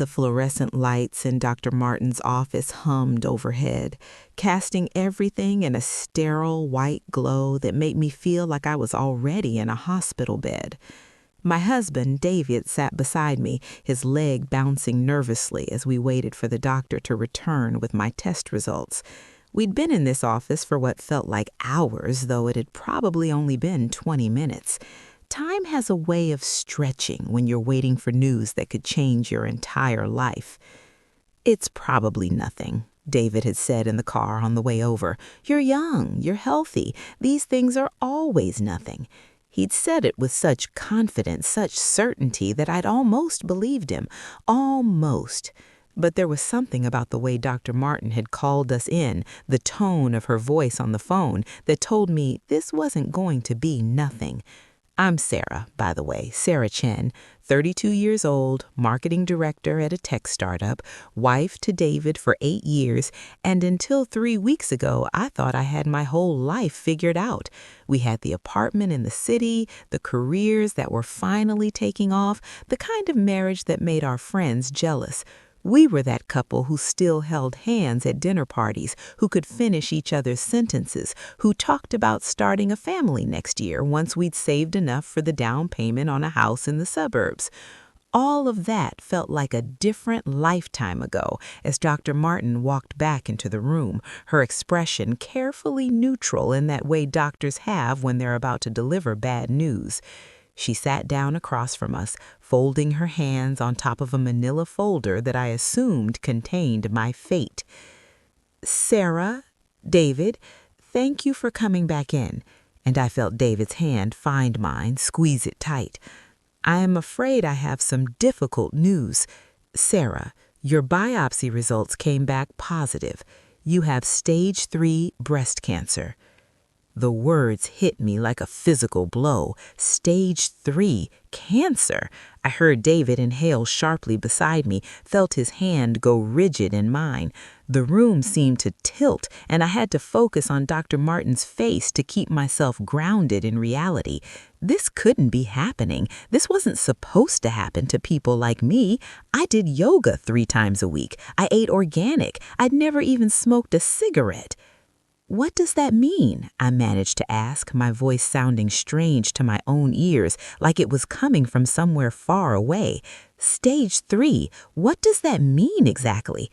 The fluorescent lights in Dr. Martin's office hummed overhead, casting everything in a sterile white glow that made me feel like I was already in a hospital bed. My husband, David, sat beside me, his leg bouncing nervously as we waited for the doctor to return with my test results. We'd been in this office for what felt like hours, though it had probably only been 20 minutes. Time has a way of stretching when you're waiting for news that could change your entire life. "It's probably nothing," David had said in the car on the way over. "You're young, you're healthy. These things are always nothing." He'd said it with such confidence, such certainty, that I'd almost believed him. Almost. But there was something about the way Dr. Martin had called us in, the tone of her voice on the phone, that told me this wasn't going to be nothing. I'm Sarah, by the way, Sarah Chen, 32 years old, marketing director at a tech startup, wife to David for 8 years, and until 3 weeks ago, I thought I had my whole life figured out. We had the apartment in the city, the careers that were finally taking off, the kind of marriage that made our friends jealous. We were that couple who still held hands at dinner parties, who could finish each other's sentences, who talked about starting a family next year once we'd saved enough for the down payment on a house in the suburbs. All of that felt like a different lifetime ago as Dr. Martin walked back into the room, her expression carefully neutral in that way doctors have when they're about to deliver bad news. She sat down across from us, folding her hands on top of a manila folder that I assumed contained my fate. "Sarah, David, thank you for coming back in." And I felt David's hand find mine, squeeze it tight. "I am afraid I have some difficult news. Sarah, your biopsy results came back positive. You have stage 3 breast cancer." The words hit me like a physical blow. Stage 3, cancer. I heard David inhale sharply beside me, felt his hand go rigid in mine. The room seemed to tilt, and I had to focus on Dr. Martin's face to keep myself grounded in reality. This couldn't be happening. This wasn't supposed to happen to people like me. I did yoga 3 times a week. I ate organic. I'd never even smoked a cigarette. "What does that mean?" I managed to ask, my voice sounding strange to my own ears, like it was coming from somewhere far away. "Stage 3, what does that mean exactly?"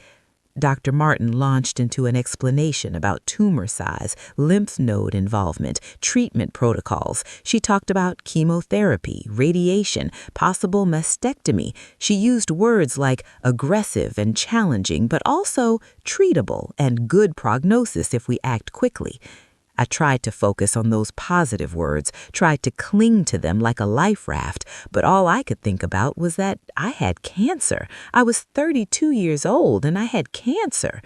Dr. Martin launched into an explanation about tumor size, lymph node involvement, treatment protocols. She talked about chemotherapy, radiation, possible mastectomy. She used words like aggressive and challenging, but also treatable and good prognosis if we act quickly. I tried to focus on those positive words, tried to cling to them like a life raft, but all I could think about was that I had cancer. I was 32 years old and I had cancer.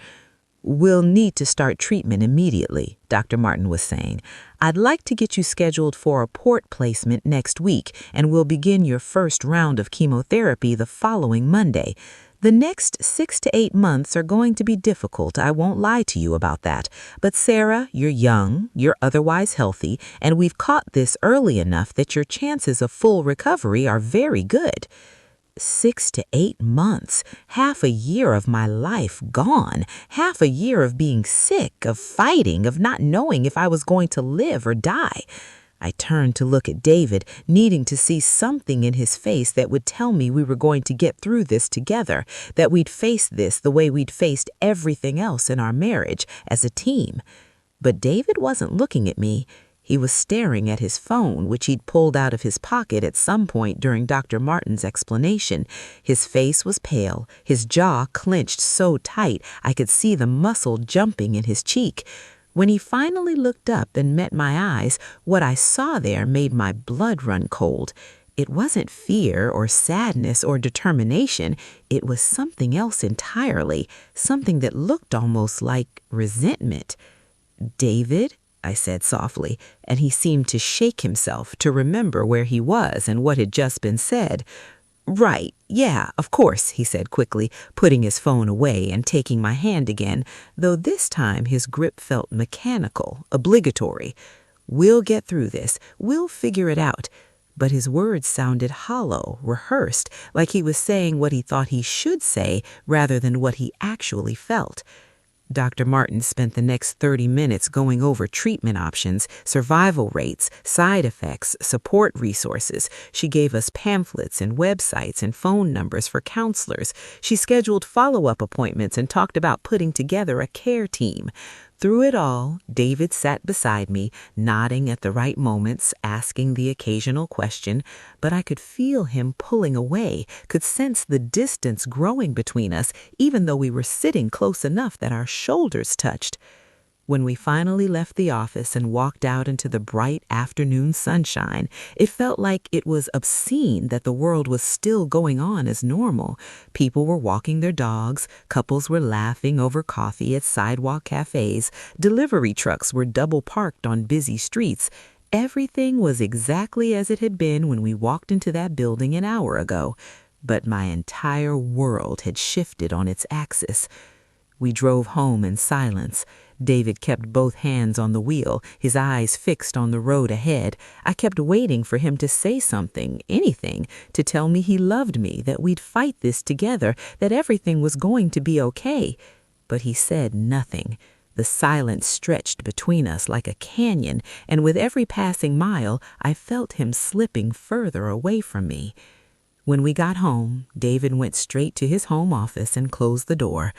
"We'll need to start treatment immediately," Dr. Martin was saying. "I'd like to get you scheduled for a port placement next week, and we'll begin your first round of chemotherapy the following Monday. The next 6 to 8 months are going to be difficult, I won't lie to you about that. But Sarah, you're young, you're otherwise healthy, and we've caught this early enough that your chances of full recovery are very good." 6 to 8 months, half a year of my life gone, half a year of being sick, of fighting, of not knowing if I was going to live or die. I turned to look at David, needing to see something in his face that would tell me we were going to get through this together, that we'd face this the way we'd faced everything else in our marriage, as a team. But David wasn't looking at me. He was staring at his phone, which he'd pulled out of his pocket at some point during Dr. Martin's explanation. His face was pale, his jaw clenched so tight I could see the muscle jumping in his cheek. When he finally looked up and met my eyes, what I saw there made my blood run cold. It wasn't fear or sadness or determination. It was something else entirely, something that looked almost like resentment. "David?" I said softly, and he seemed to shake himself to remember where he was and what had just been said. "Right, yeah, of course," he said quickly, putting his phone away and taking my hand again, though this time his grip felt mechanical, obligatory. "We'll get through this. We'll figure it out. but his words sounded hollow, rehearsed, like he was saying what he thought he should say rather than what he actually felt. Dr. Martin spent the next 30 minutes going over treatment options, survival rates, side effects, support resources. She gave us pamphlets and websites and phone numbers for counselors. She scheduled follow-up appointments and talked about putting together a care team. Through it all, David sat beside me, nodding at the right moments, asking the occasional question, but I could feel him pulling away, could sense the distance growing between us, even though we were sitting close enough that our shoulders touched. When we finally left the office and walked out into the bright afternoon sunshine, it felt like it was obscene that the world was still going on as normal. People were walking their dogs, couples were laughing over coffee at sidewalk cafes, delivery trucks were double parked on busy streets. Everything was exactly as it had been when we walked into that building an hour ago, but my entire world had shifted on its axis. We drove home in silence. David kept both hands on the wheel, his eyes fixed on the road ahead. I kept waiting for him to say something, anything, to tell me he loved me, that we'd fight this together, that everything was going to be okay. But he said nothing. The silence stretched between us like a canyon, and with every passing mile, I felt him slipping further away from me. When we got home, David went straight to his home office and closed the door.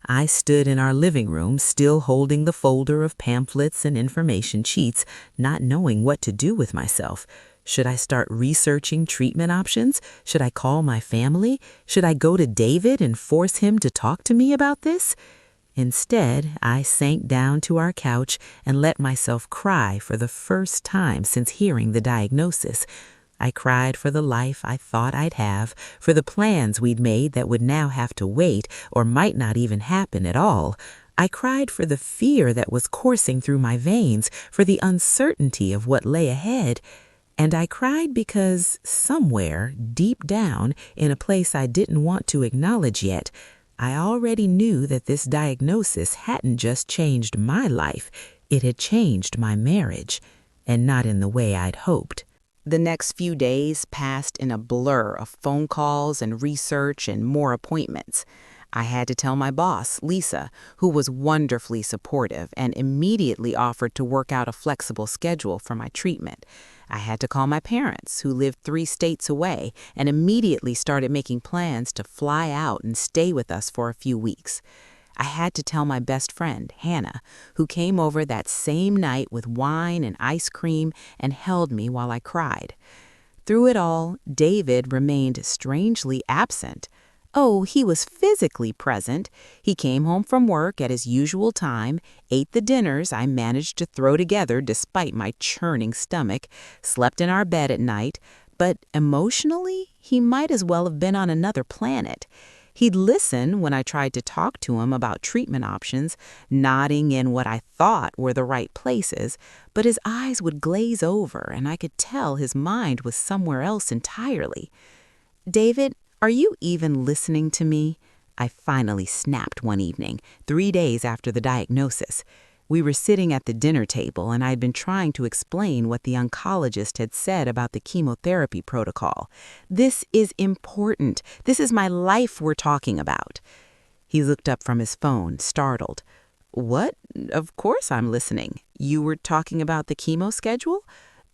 I stood in our living room, still holding the folder of pamphlets and information sheets, not knowing what to do with myself. Should I start researching treatment options? Should I call my family? Should I go to David and force him to talk to me about this? Instead, I sank down to our couch and let myself cry for the first time since hearing the diagnosis. I cried for the life I thought I'd have, for the plans we'd made that would now have to wait or might not even happen at all. I cried for the fear that was coursing through my veins, for the uncertainty of what lay ahead. And I cried because somewhere, deep down, in a place I didn't want to acknowledge yet, I already knew that this diagnosis hadn't just changed my life, it had changed my marriage, and not in the way I'd hoped. The next few days passed in a blur of phone calls and research and more appointments. I had to tell my boss, Lisa, who was wonderfully supportive and immediately offered to work out a flexible schedule for my treatment. I had to call my parents, who lived 3 states away, and immediately started making plans to fly out and stay with us for a few weeks. I had to tell my best friend, Hannah, who came over that same night with wine and ice cream and held me while I cried. Through it all, David remained strangely absent. Oh, he was physically present. He came home from work at his usual time, ate the dinners I managed to throw together despite my churning stomach, slept in our bed at night, but emotionally, he might as well have been on another planet. He'd listen when I tried to talk to him about treatment options, nodding in what I thought were the right places, but his eyes would glaze over and I could tell his mind was somewhere else entirely. "David, are you even listening to me?" I finally snapped one evening, 3 days after the diagnosis. We were sitting at the dinner table, and I had been trying to explain what the oncologist had said about the chemotherapy protocol. "This is important. This is my life we're talking about." He looked up from his phone, startled. "What? Of course I'm listening. You were talking about the chemo schedule?"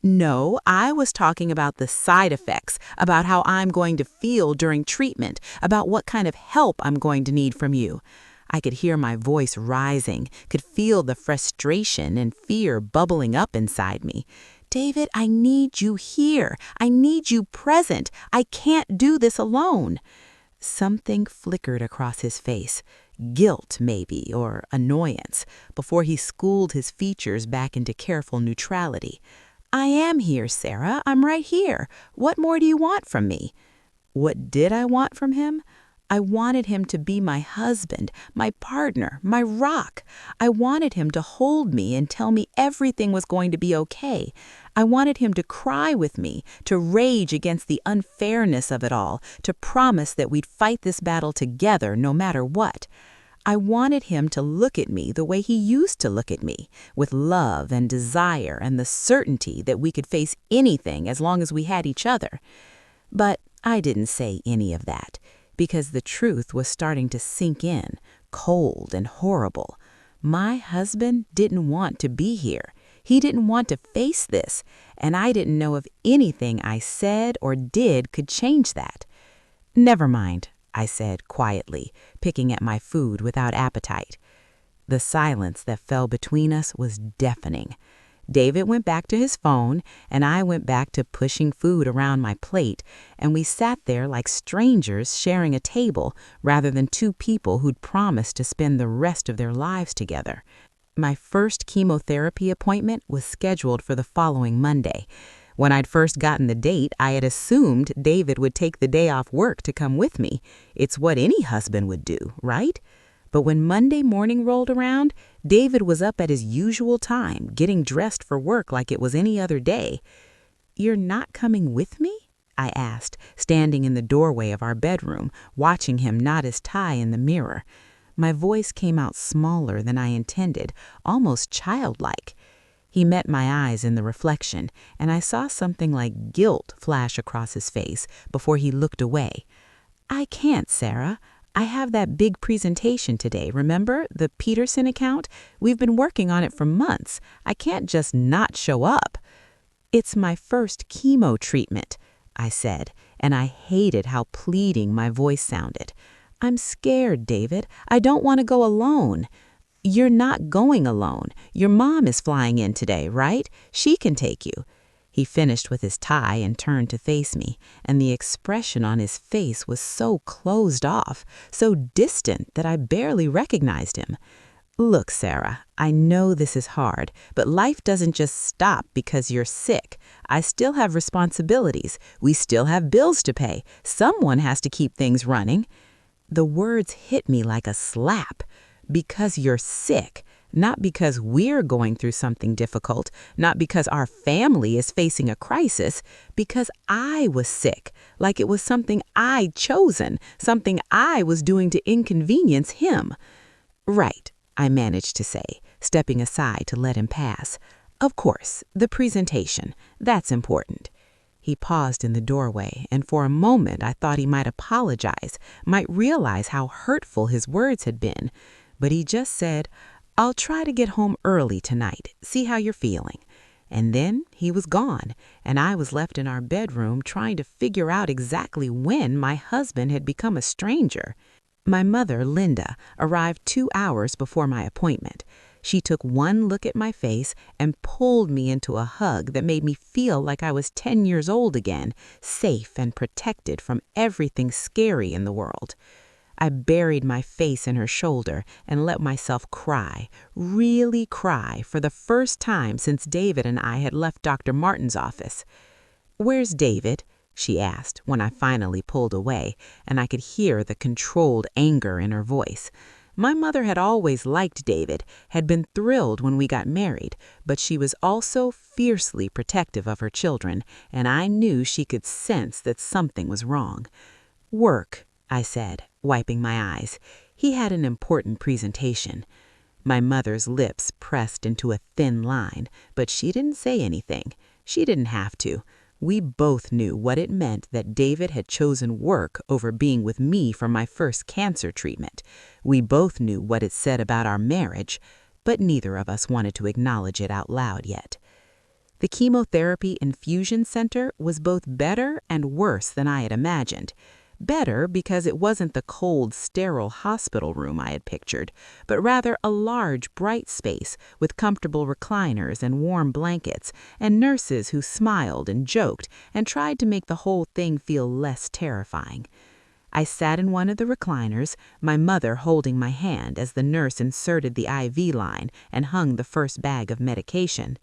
"No, I was talking about the side effects, about how I'm going to feel during treatment, about what kind of help I'm going to need from you." I could hear my voice rising, could feel the frustration and fear bubbling up inside me. "David, I need you here. I need you present. I can't do this alone." Something flickered across his face. Guilt, maybe, or annoyance, before he schooled his features back into careful neutrality. "I am here, Sarah. I'm right here. What more do you want from me?" What did I want from him? I wanted him to be my husband, my partner, my rock. I wanted him to hold me and tell me everything was going to be okay. I wanted him to cry with me, to rage against the unfairness of it all, to promise that we'd fight this battle together no matter what. I wanted him to look at me the way he used to look at me, with love and desire and the certainty that we could face anything as long as we had each other. But I didn't say any of that, because the truth was starting to sink in, cold and horrible. My husband didn't want to be here. He didn't want to face this, and I didn't know if anything I said or did could change that. "Never mind," I said quietly, picking at my food without appetite. The silence that fell between us was deafening. David went back to his phone, and I went back to pushing food around my plate, and we sat there like strangers sharing a table rather than two people who'd promised to spend the rest of their lives together. My first chemotherapy appointment was scheduled for the following Monday. When I'd first gotten the date, I had assumed David would take the day off work to come with me. It's what any husband would do, right? But when Monday morning rolled around, David was up at his usual time, getting dressed for work like it was any other day. "You're not coming with me?" I asked, standing in the doorway of our bedroom, watching him knot his tie in the mirror. My voice came out smaller than I intended, almost childlike. He met my eyes in the reflection, and I saw something like guilt flash across his face before he looked away. "I can't, Sarah. I have that big presentation today, remember? The Peterson account? We've been working on it for months. I can't just not show up." "It's my first chemo treatment," I said, and I hated how pleading my voice sounded. "I'm scared, David. I don't want to go alone." "You're not going alone. Your mom is flying in today, right? She can take you." He finished with his tie and turned to face me, and the expression on his face was so closed off, so distant that I barely recognized him. "Look, Sarah, I know this is hard, but life doesn't just stop because you're sick. I still have responsibilities. We still have bills to pay. Someone has to keep things running." The words hit me like a slap. Because you're sick, not because we're going through something difficult, not because our family is facing a crisis, because I was sick, like it was something I'd chosen, something I was doing to inconvenience him. "Right," I managed to say, stepping aside to let him pass. "Of course, the presentation, that's important." He paused in the doorway, and for a moment I thought he might apologize, might realize how hurtful his words had been. But he just said, "I'll try to get home early tonight, see how you're feeling." And then he was gone, and I was left in our bedroom trying to figure out exactly when my husband had become a stranger. My mother, Linda, arrived 2 hours before my appointment. She took one look at my face and pulled me into a hug that made me feel like I was 10 years old again, safe and protected from everything scary in the world. I buried my face in her shoulder and let myself cry, really cry, for the first time since David and I had left Dr. Martin's office. "Where's David?" she asked when I finally pulled away, and I could hear the controlled anger in her voice. My mother had always liked David, had been thrilled when we got married, but she was also fiercely protective of her children, and I knew she could sense that something was wrong. "Work," I said, wiping my eyes. "He had an important presentation." My mother's lips pressed into a thin line, but she didn't say anything. She didn't have to. We both knew what it meant that David had chosen work over being with me for my first cancer treatment. We both knew what it said about our marriage, but neither of us wanted to acknowledge it out loud yet. The chemotherapy infusion center was both better and worse than I had imagined. Better because it wasn't the cold, sterile hospital room I had pictured, but rather a large, bright space with comfortable recliners and warm blankets, and nurses who smiled and joked and tried to make the whole thing feel less terrifying. I sat in one of the recliners, my mother holding my hand as the nurse inserted the IV line and hung the first bag of medication.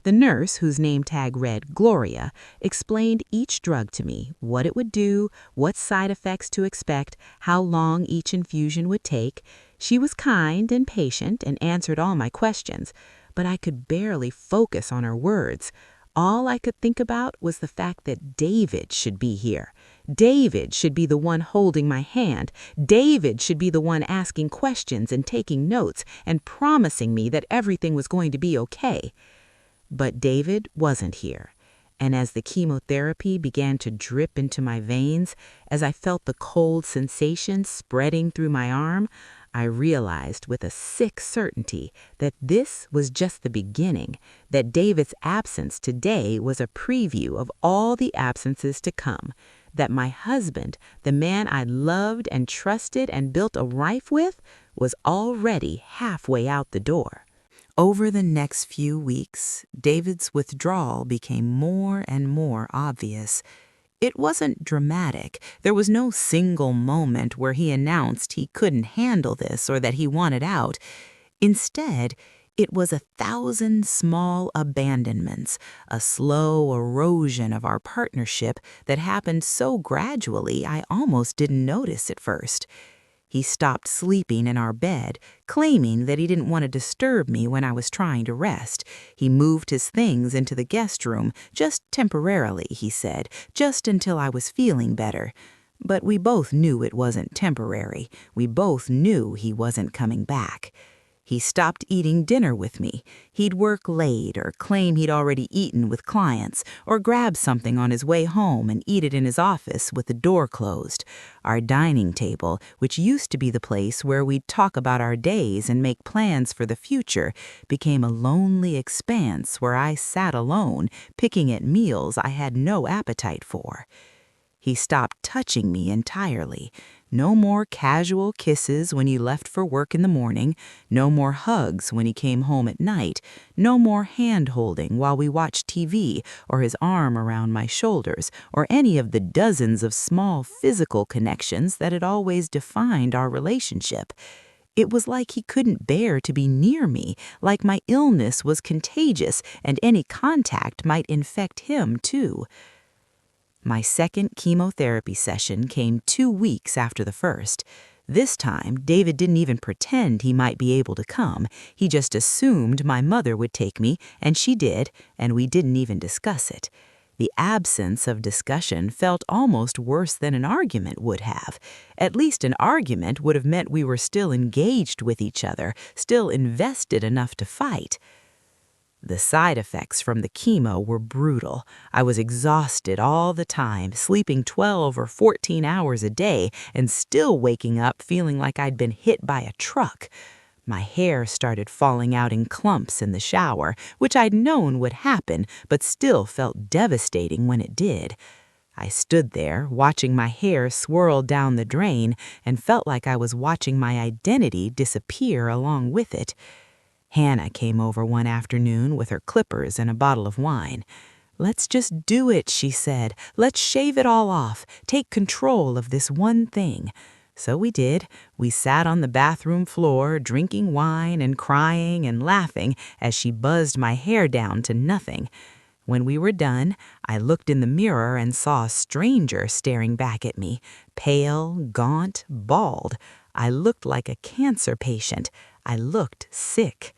The nurse, whose name tag read Gloria, explained each drug to me, what it would do, what side effects to expect, how long each infusion would take. She was kind and patient and answered all my questions, but I could barely focus on her words. All I could think about was the fact that David should be here. David should be the one holding my hand. David should be the one asking questions and taking notes and promising me that everything was going to be okay. But David wasn't here. And as the chemotherapy began to drip into my veins, as I felt the cold sensation spreading through my arm, I realized with a sick certainty that this was just the beginning, that David's absence today was a preview of all the absences to come, that my husband, the man I loved and trusted and built a life with, was already halfway out the door. Over the next few weeks, David's withdrawal became more and more obvious. It wasn't dramatic. There was no single moment where he announced he couldn't handle this or that he wanted out. Instead, it was 1,000 small abandonments, a slow erosion of our partnership that happened so gradually I almost didn't notice at first. He stopped sleeping in our bed, claiming that he didn't want to disturb me when I was trying to rest. He moved his things into the guest room, just temporarily, he said, just until I was feeling better. But we both knew it wasn't temporary. We both knew he wasn't coming back. He stopped eating dinner with me. He'd work late or claim he'd already eaten with clients or grab something on his way home and eat it in his office with the door closed. Our dining table, which used to be the place where we'd talk about our days and make plans for the future, became a lonely expanse where I sat alone, picking at meals I had no appetite for. He stopped touching me entirely. No more casual kisses when he left for work in the morning, no more hugs when he came home at night, no more hand-holding while we watched TV or his arm around my shoulders, or any of the dozens of small physical connections that had always defined our relationship. It was like he couldn't bear to be near me, like my illness was contagious and any contact might infect him too. My second chemotherapy session came 2 weeks after the first. This time, David didn't even pretend he might be able to come. He just assumed my mother would take me, and she did, and we didn't even discuss it. The absence of discussion felt almost worse than an argument would have. At least an argument would have meant we were still engaged with each other, still invested enough to fight. The side effects from the chemo were brutal. I was exhausted all the time, sleeping 12 or 14 hours a day, and still waking up feeling like I'd been hit by a truck. My hair started falling out in clumps in the shower, which I'd known would happen, but still felt devastating when it did. I stood there, watching my hair swirl down the drain, and felt like I was watching my identity disappear along with it. Hannah came over one afternoon with her clippers and a bottle of wine. "Let's just do it," she said. "Let's shave it all off. Take control of this one thing." So we did. We sat on the bathroom floor, drinking wine and crying and laughing as she buzzed my hair down to nothing. When we were done, I looked in the mirror and saw a stranger staring back at me, pale, gaunt, bald. I looked like a cancer patient. I looked sick.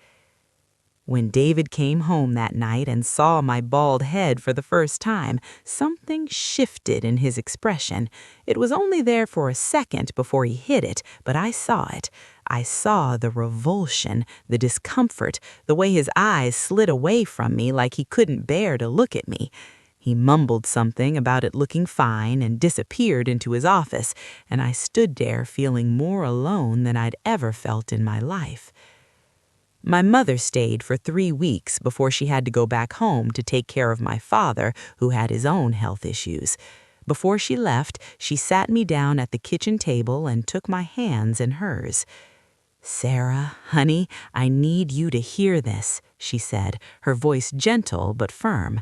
When David came home that night and saw my bald head for the first time, something shifted in his expression. It was only there for a second before he hid it, but I saw it. I saw the revulsion, the discomfort, the way his eyes slid away from me like he couldn't bear to look at me. He mumbled something about it looking fine and disappeared into his office, and I stood there feeling more alone than I'd ever felt in my life. My mother stayed for 3 weeks before she had to go back home to take care of my father, who had his own health issues. Before she left, she sat me down at the kitchen table and took my hands in hers. "Sarah, honey, I need you to hear this," she said, her voice gentle but firm.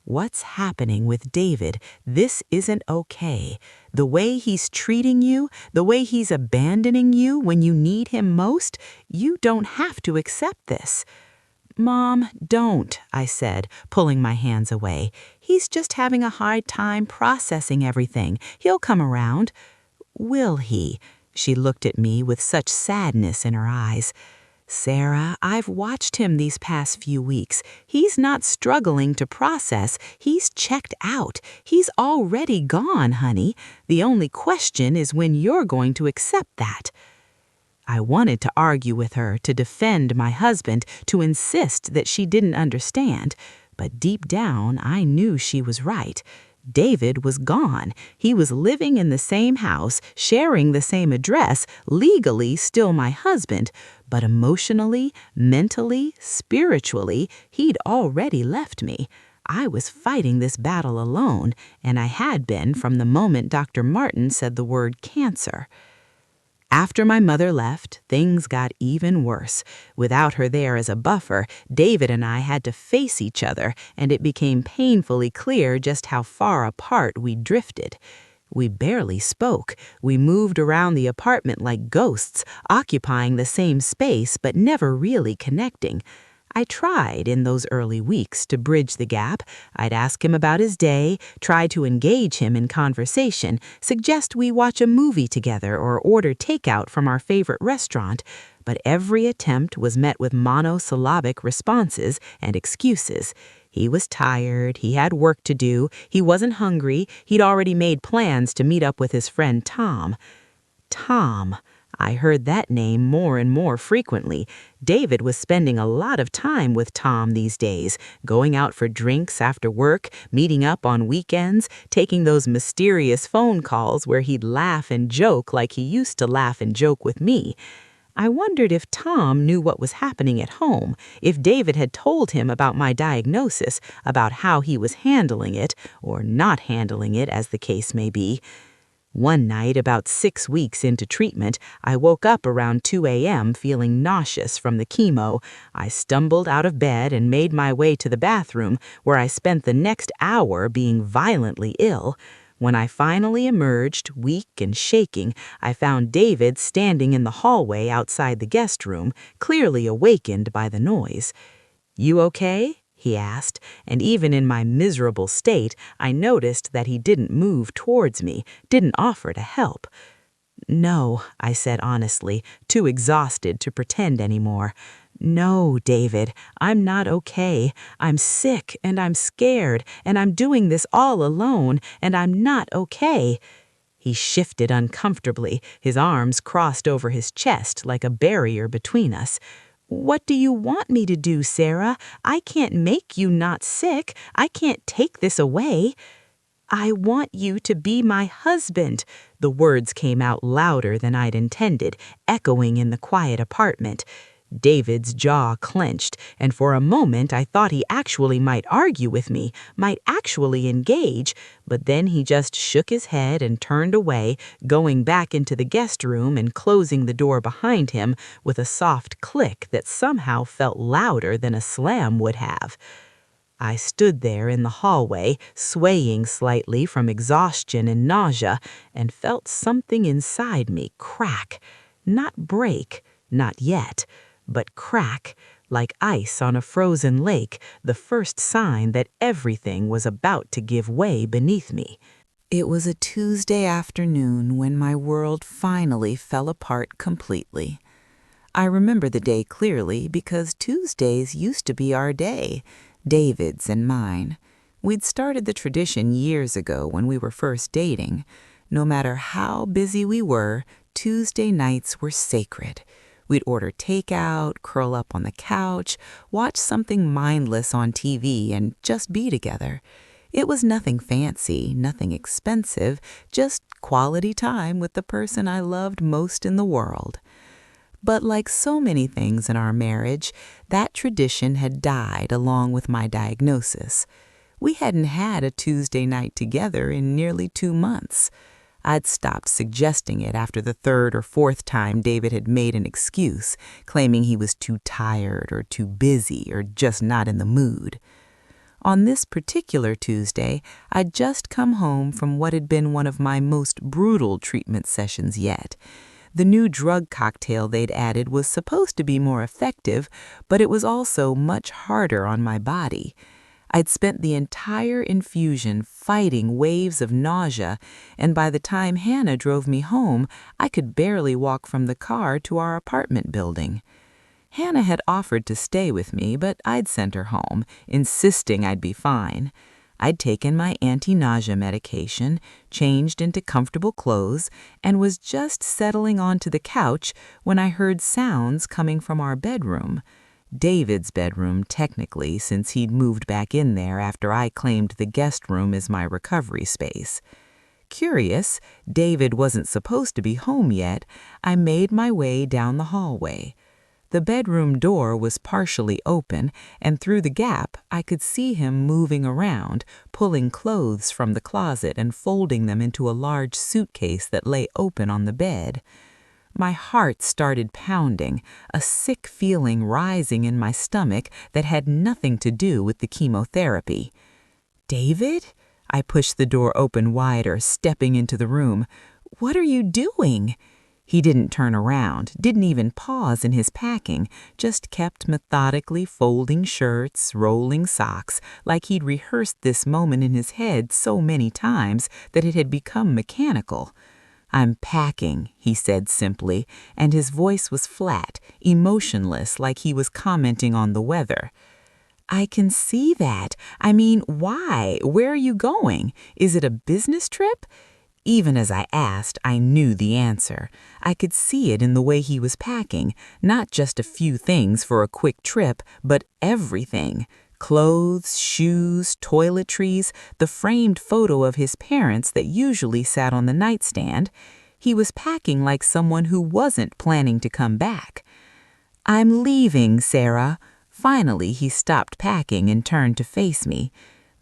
"What's happening with David? This isn't okay. The way he's treating you, the way he's abandoning you when you need him most, you don't have to accept this." "Mom, don't," I said, pulling my hands away. "He's just having a hard time processing everything. He'll come around." "Will he?" She looked at me with such sadness in her eyes. Sarah, I've watched him these past few weeks. He's not struggling to process. He's checked out. He's already gone, honey. The only question is when you're going to accept that. I wanted to argue with her, to defend my husband, to insist that she didn't understand. But deep down, I knew she was right. David was gone. He was living in the same house, sharing the same address, legally still my husband. But emotionally, mentally, spiritually, he'd already left me. I was fighting this battle alone, and I had been from the moment Dr. Martin said the word cancer. After my mother left, things got even worse. Without her there as a buffer, David and I had to face each other, and it became painfully clear just how far apart we drifted. We barely spoke. We moved around the apartment like ghosts, occupying the same space but never really connecting. I tried in those early weeks to bridge the gap. I'd ask him about his day, try to engage him in conversation, suggest we watch a movie together or order takeout from our favorite restaurant, but every attempt was met with monosyllabic responses and excuses. He was tired, he had work to do, he wasn't hungry, he'd already made plans to meet up with his friend Tom. Tom. I heard that name more and more frequently. David was spending a lot of time with Tom these days, going out for drinks after work, meeting up on weekends, taking those mysterious phone calls where he'd laugh and joke like he used to laugh and joke with me. I wondered if Tom knew what was happening at home, if David had told him about my diagnosis, about how he was handling it, or not handling it as the case may be. One night, about 6 weeks into treatment, I woke up around 2 a.m. feeling nauseous from the chemo. I stumbled out of bed and made my way to the bathroom, where I spent the next hour being violently ill. When I finally emerged, weak and shaking, I found David standing in the hallway outside the guest room, clearly awakened by the noise. "You okay?" he asked, and even in my miserable state, I noticed that he didn't move towards me, didn't offer to help. "No," I said honestly, too exhausted to pretend anymore. "No, David, I'm not okay. I'm sick and I'm scared and I'm doing this all alone and I'm not okay." He shifted uncomfortably, his arms crossed over his chest like a barrier between us. "What do you want me to do, Sarah? I can't make you not sick. I can't take this away." "I want you to be my husband." The words came out louder than I'd intended, echoing in the quiet apartment. David's jaw clenched, and for a moment I thought he actually might argue with me, might actually engage, but then he just shook his head and turned away, going back into the guest room and closing the door behind him with a soft click that somehow felt louder than a slam would have. I stood there in the hallway, swaying slightly from exhaustion and nausea, and felt something inside me crack. Not break, not yet, but crack, like ice on a frozen lake, the first sign that everything was about to give way beneath me. It was a Tuesday afternoon when my world finally fell apart completely. I remember the day clearly because Tuesdays used to be our day, David's and mine. We'd started the tradition years ago when we were first dating. No matter how busy we were, Tuesday nights were sacred. We'd order takeout, curl up on the couch, watch something mindless on TV, and just be together. It was nothing fancy, nothing expensive, just quality time with the person I loved most in the world. But like so many things in our marriage, that tradition had died along with my diagnosis. We hadn't had a Tuesday night together in nearly 2 months. I'd stopped suggesting it after the 3rd or 4th time David had made an excuse, claiming he was too tired or too busy or just not in the mood. On this particular Tuesday, I'd just come home from what had been one of my most brutal treatment sessions yet. The new drug cocktail they'd added was supposed to be more effective, but it was also much harder on my body. I'd spent the entire infusion fighting waves of nausea, and by the time Hannah drove me home, I could barely walk from the car to our apartment building. Hannah had offered to stay with me, but I'd sent her home, insisting I'd be fine. I'd taken my anti-nausea medication, changed into comfortable clothes, and was just settling onto the couch when I heard sounds coming from our bedroom. David's bedroom, technically, since he'd moved back in there after I claimed the guest room as my recovery space. Curious, David wasn't supposed to be home yet, I made my way down the hallway. The bedroom door was partially open, and through the gap I could see him moving around, pulling clothes from the closet and folding them into a large suitcase that lay open on the bed. My heart started pounding, a sick feeling rising in my stomach that had nothing to do with the chemotherapy. "David?" I pushed the door open wider, stepping into the room. "What are you doing?" He didn't turn around, didn't even pause in his packing, just kept methodically folding shirts, rolling socks, like he'd rehearsed this moment in his head so many times that it had become mechanical. "I'm packing," he said simply, and his voice was flat, emotionless, like he was commenting on the weather. "I can see that. I mean, why? Where are you going? Is it a business trip?" Even as I asked, I knew the answer. I could see it in the way he was packing, not just a few things for a quick trip, but everything. Clothes, shoes, toiletries, the framed photo of his parents that usually sat on the nightstand. He was packing like someone who wasn't planning to come back. "I'm leaving, Sarah." Finally, he stopped packing and turned to face me.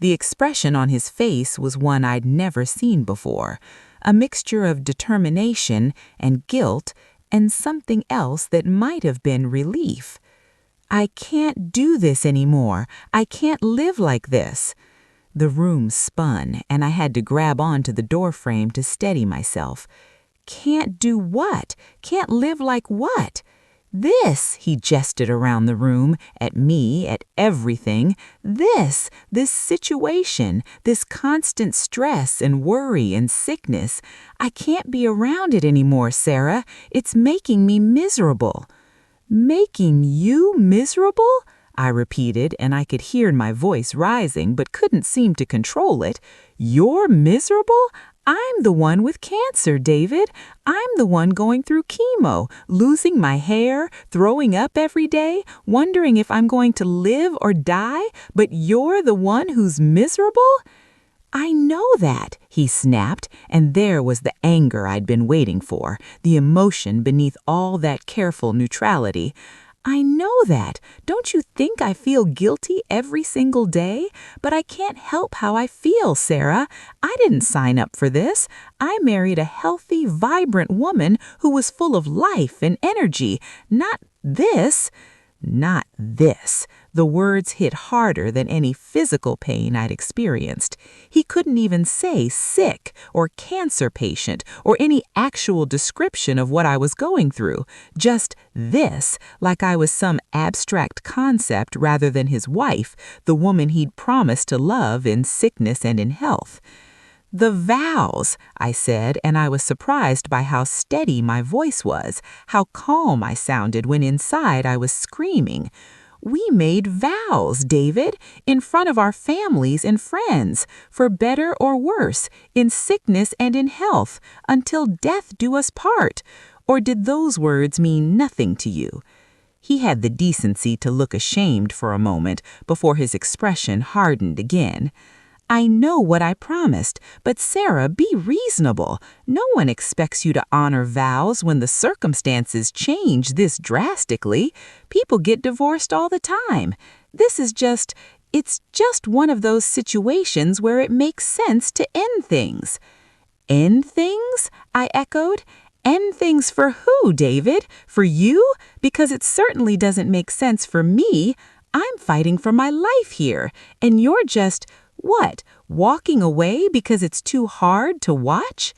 The expression on his face was one I'd never seen before, a mixture of determination and guilt and something else that might have been relief. "I can't do this anymore. I can't live like this." The room spun, and I had to grab onto the doorframe to steady myself. "Can't do what? Can't live like what?" "This," he gestured around the room, at me, at everything. This situation, this constant stress and worry and sickness. I can't be around it anymore, Sarah. It's making me miserable." "Making you miserable?" I repeated, and I could hear my voice rising, but couldn't seem to control it. "You're miserable? I'm the one with cancer, David. I'm the one going through chemo, losing my hair, throwing up every day, wondering if I'm going to live or die, but you're the one who's miserable?" "I know that," he snapped, and there was the anger I'd been waiting for, the emotion beneath all that careful neutrality. "I know that. Don't you think I feel guilty every single day? But I can't help how I feel, Sarah. I didn't sign up for this. I married a healthy, vibrant woman who was full of life and energy. Not this." Not this. The words hit harder than any physical pain I'd experienced. He couldn't even say sick or cancer patient or any actual description of what I was going through. Just this, like I was some abstract concept rather than his wife, the woman he'd promised to love in sickness and in health. "The vows," I said, and I was surprised by how steady my voice was, how calm I sounded when inside I was screaming. "We made vows, David, in front of our families and friends, for better or worse, in sickness and in health, until death do us part. Or did those words mean nothing to you?" He had the decency to look ashamed for a moment before his expression hardened again. "I know what I promised, but Sarah, be reasonable. No one expects you to honor vows when the circumstances change this drastically. People get divorced all the time. It's just one of those situations where it makes sense to end things." "End things?" I echoed. "End things for who, David? For you? Because it certainly doesn't make sense for me. I'm fighting for my life here, and you're just... What, walking away because it's too hard to watch?"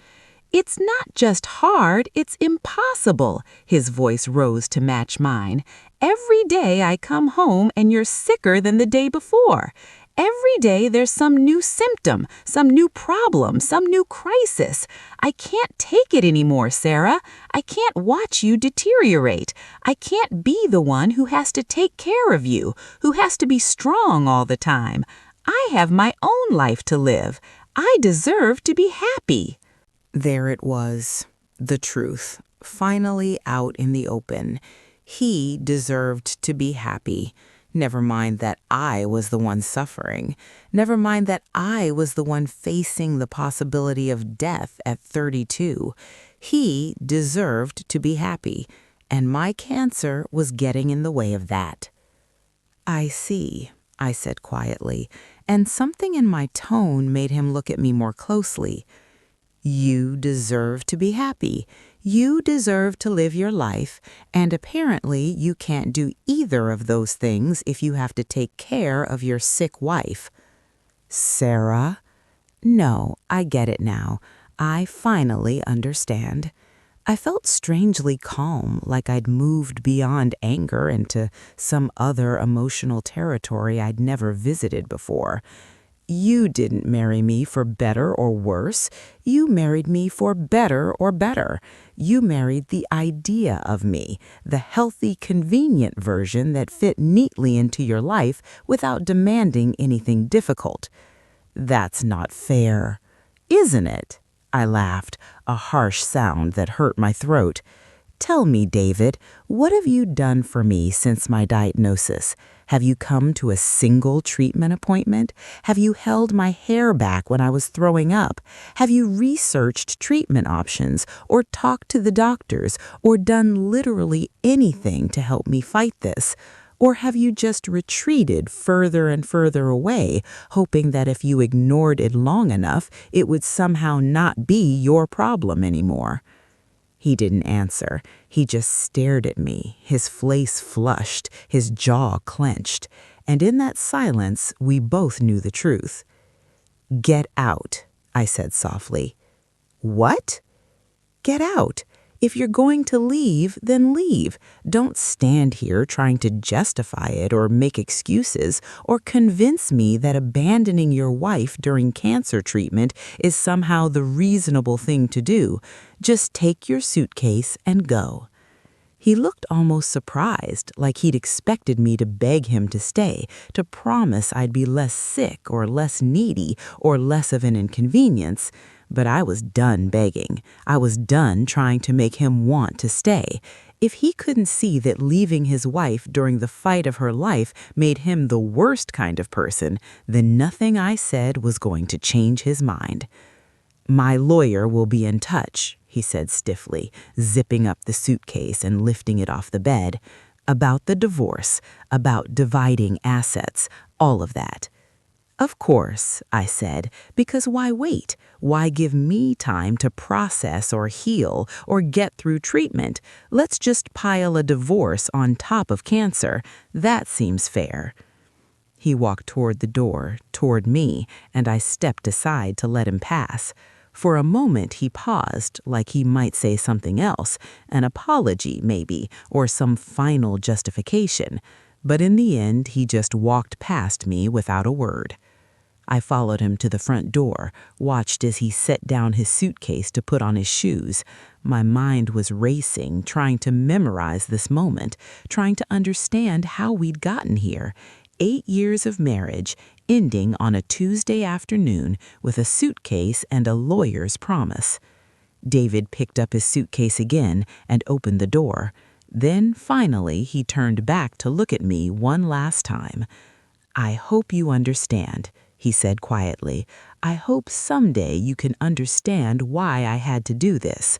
"It's not just hard, it's impossible." His voice rose to match mine. "Every day I come home and you're sicker than the day before. Every day there's some new symptom, some new problem, some new crisis. I can't take it anymore, Sarah. I can't watch you deteriorate. I can't be the one who has to take care of you, who has to be strong all the time. I have my own life to live. I deserve to be happy. There it was, the truth, finally out in the open. He deserved to be happy. Never mind that I was the one suffering. Never mind that I was the one facing the possibility of death at 32. He deserved to be happy, and my cancer was getting in the way of that. I see, I said quietly, and something in my tone made him look at me more closely. You deserve to be happy. You deserve to live your life, and apparently you can't do either of those things if you have to take care of your sick wife. Sarah? No, I get it now. I finally understand. I felt strangely calm, like I'd moved beyond anger into some other emotional territory I'd never visited before. You didn't marry me for better or worse. You married me for better or better. You married the idea of me, the healthy, convenient version that fit neatly into your life without demanding anything difficult. That's not fair, isn't it? I laughed, a harsh sound that hurt my throat. Tell me, David, what have you done for me since my diagnosis? Have you come to a single treatment appointment? Have you held my hair back when I was throwing up? Have you researched treatment options, or talked to the doctors, or done literally anything to help me fight this? Or have you just retreated further and further away, hoping that if you ignored it long enough, it would somehow not be your problem anymore? He didn't answer. He just stared at me, his face flushed, his jaw clenched. And in that silence, we both knew the truth. Get out, I said softly. What? Get out. If you're going to leave, then leave. Don't stand here trying to justify it or make excuses or convince me that abandoning your wife during cancer treatment is somehow the reasonable thing to do. Just take your suitcase and go. He looked almost surprised, like he'd expected me to beg him to stay, to promise I'd be less sick or less needy or less of an inconvenience. But I was done begging. I was done trying to make him want to stay. If he couldn't see that leaving his wife during the fight of her life made him the worst kind of person, then nothing I said was going to change his mind. My lawyer will be in touch, he said stiffly, zipping up the suitcase and lifting it off the bed. About the divorce, about dividing assets, all of that. Of course, I said, because why wait? Why give me time to process or heal or get through treatment? Let's just pile a divorce on top of cancer. That seems fair. He walked toward the door, toward me, and I stepped aside to let him pass. For a moment he paused, like he might say something else, an apology maybe, or some final justification. But in the end, he just walked past me without a word. I followed him to the front door, watched as he set down his suitcase to put on his shoes. My mind was racing, trying to memorize this moment, trying to understand how we'd gotten here. 8 years of marriage, ending on a Tuesday afternoon with a suitcase and a lawyer's promise. David picked up his suitcase again and opened the door. Then, finally, he turned back to look at me one last time. I hope you understand, he said quietly. I hope someday you can understand why I had to do this.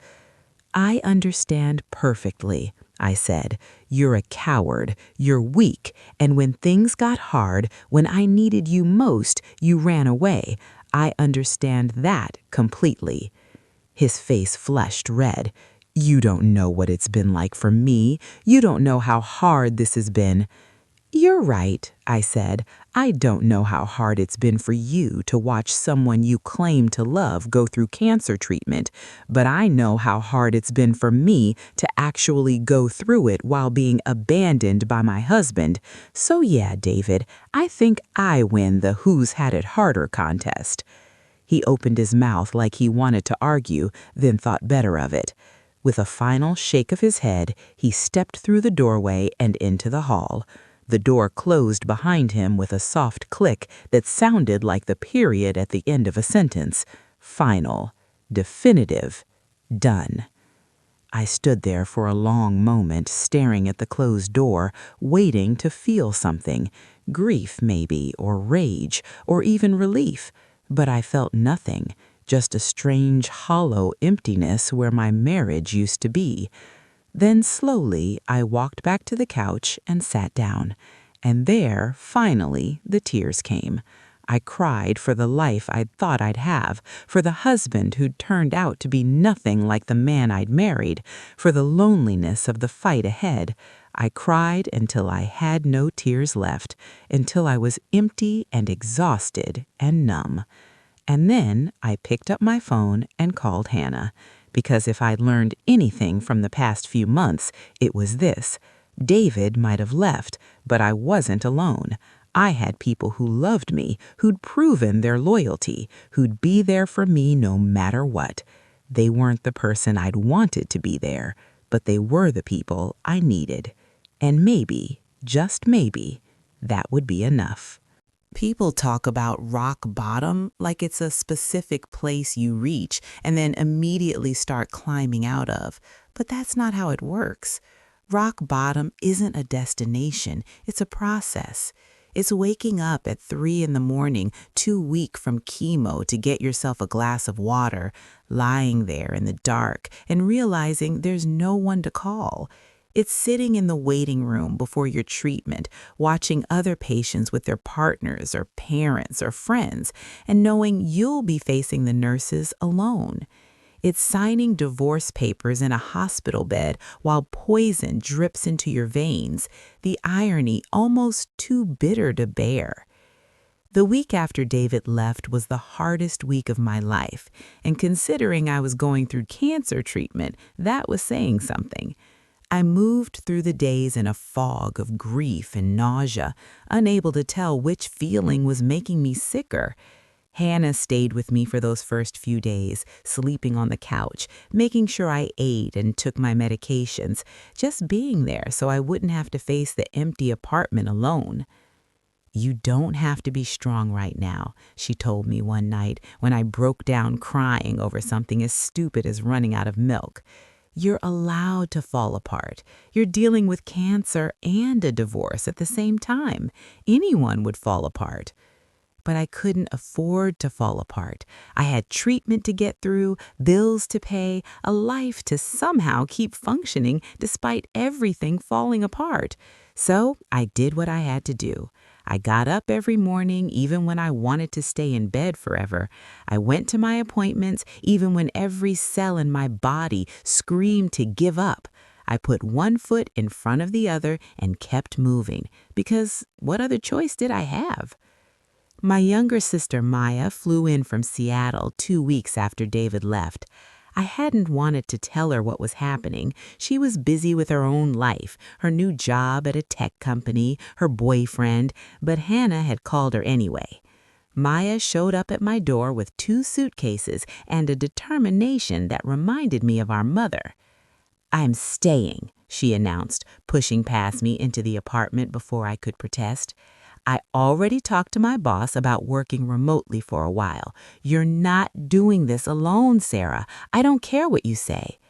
I understand perfectly, I said. You're a coward, you're weak, and when things got hard, when I needed you most, you ran away. I understand that completely. His face flushed red. You don't know what it's been like for me. You don't know how hard this has been. You're right, I said. I don't know how hard it's been for you to watch someone you claim to love go through cancer treatment, but I know how hard it's been for me to actually go through it while being abandoned by my husband. So yeah, David, I think I win the Who's Had It Harder contest." He opened his mouth like he wanted to argue, then thought better of it. With a final shake of his head, he stepped through the doorway and into the hall. The door closed behind him with a soft click that sounded like the period at the end of a sentence. Final. Definitive. Done. I stood there for a long moment, staring at the closed door, waiting to feel something. Grief, maybe, or rage, or even relief. But I felt nothing, just a strange, hollow emptiness where my marriage used to be. Then slowly I walked back to the couch and sat down. And there, finally, the tears came. I cried for the life I'd thought I'd have, for the husband who'd turned out to be nothing like the man I'd married, for the loneliness of the fight ahead. I cried until I had no tears left, until I was empty and exhausted and numb. And then I picked up my phone and called Hannah. Because if I'd learned anything from the past few months, it was this. David might have left, but I wasn't alone. I had people who loved me, who'd proven their loyalty, who'd be there for me no matter what. They weren't the person I'd wanted to be there, but they were the people I needed. And maybe, just maybe, that would be enough. People talk about rock bottom like it's a specific place you reach and then immediately start climbing out of. But that's not how it works. Rock bottom isn't a destination, it's a process. It's waking up at 3 in the morning, too weak from chemo to get yourself a glass of water, lying there in the dark and realizing there's no one to call. It's sitting in the waiting room before your treatment, watching other patients with their partners or parents or friends, and knowing you'll be facing the nurses alone. It's signing divorce papers in a hospital bed while poison drips into your veins, the irony almost too bitter to bear. The week after David left was the hardest week of my life, and considering I was going through cancer treatment, that was saying something. I moved through the days in a fog of grief and nausea, unable to tell which feeling was making me sicker. Hannah stayed with me for those first few days, sleeping on the couch, making sure I ate and took my medications, just being there so I wouldn't have to face the empty apartment alone. "You don't have to be strong right now," she told me one night when I broke down crying over something as stupid as running out of milk. "You're allowed to fall apart. You're dealing with cancer and a divorce at the same time. Anyone would fall apart." But I couldn't afford to fall apart. I had treatment to get through, bills to pay, a life to somehow keep functioning despite everything falling apart. So I did what I had to do. I got up every morning even when I wanted to stay in bed forever. I went to my appointments even when every cell in my body screamed to give up. I put one foot in front of the other and kept moving, because what other choice did I have? My younger sister Maya flew in from Seattle 2 weeks after David left. I hadn't wanted to tell her what was happening. She was busy with her own life, her new job at a tech company, her boyfriend, but Hannah had called her anyway. Maya showed up at my door with 2 suitcases and a determination that reminded me of our mother. "I'm staying," she announced, pushing past me into the apartment before I could protest. "I already talked to my boss about working remotely for a while. You're not doing this alone, Sarah. I don't care what you say."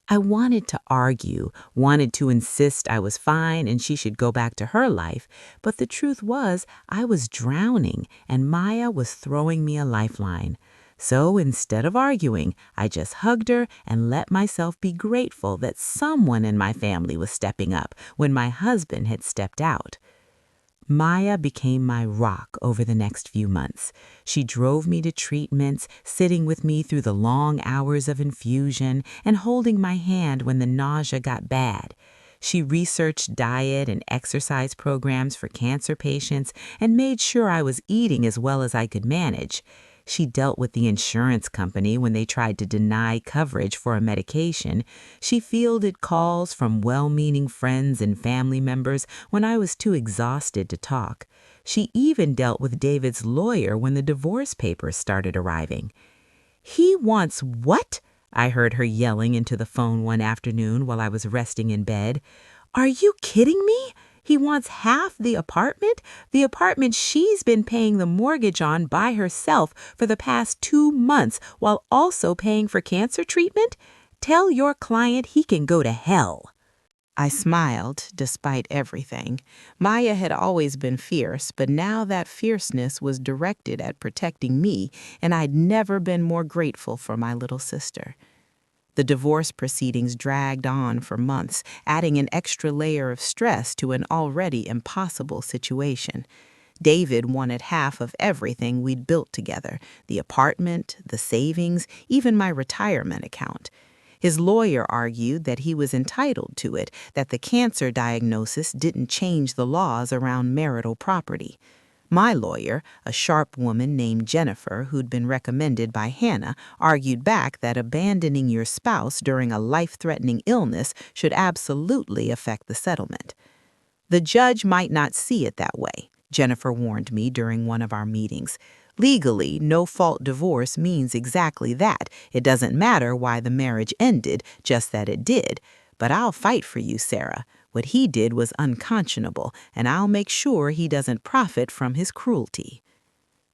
I wanted to argue, wanted to insist I was fine and she should go back to her life, but the truth was I was drowning and Maya was throwing me a lifeline. So instead of arguing, I just hugged her and let myself be grateful that someone in my family was stepping up when my husband had stepped out. Maya became my rock over the next few months. She drove me to treatments, sitting with me through the long hours of infusion and holding my hand when the nausea got bad. She researched diet and exercise programs for cancer patients and made sure I was eating as well as I could manage. She dealt with the insurance company when they tried to deny coverage for a medication. She fielded calls from well-meaning friends and family members when I was too exhausted to talk. She even dealt with David's lawyer when the divorce papers started arriving. "He wants what?" I heard her yelling into the phone one afternoon while I was resting in bed. "Are you kidding me? He wants half the apartment she's been paying the mortgage on by herself for the past 2 months while also paying for cancer treatment? Tell your client he can go to hell." I smiled, despite everything. Maya had always been fierce, but now that fierceness was directed at protecting me, and I'd never been more grateful for my little sister. The divorce proceedings dragged on for months, adding an extra layer of stress to an already impossible situation. David wanted half of everything we'd built together: the apartment, the savings, even my retirement account. His lawyer argued that he was entitled to it, that the cancer diagnosis didn't change the laws around marital property. My lawyer, a sharp woman named Jennifer who'd been recommended by Hannah, argued back that abandoning your spouse during a life-threatening illness should absolutely affect the settlement. "The judge might not see it that way," Jennifer warned me during one of our meetings. "Legally, no-fault divorce means exactly that. It doesn't matter why the marriage ended, just that it did. But I'll fight for you, Sarah. What he did was unconscionable, and I'll make sure he doesn't profit from his cruelty."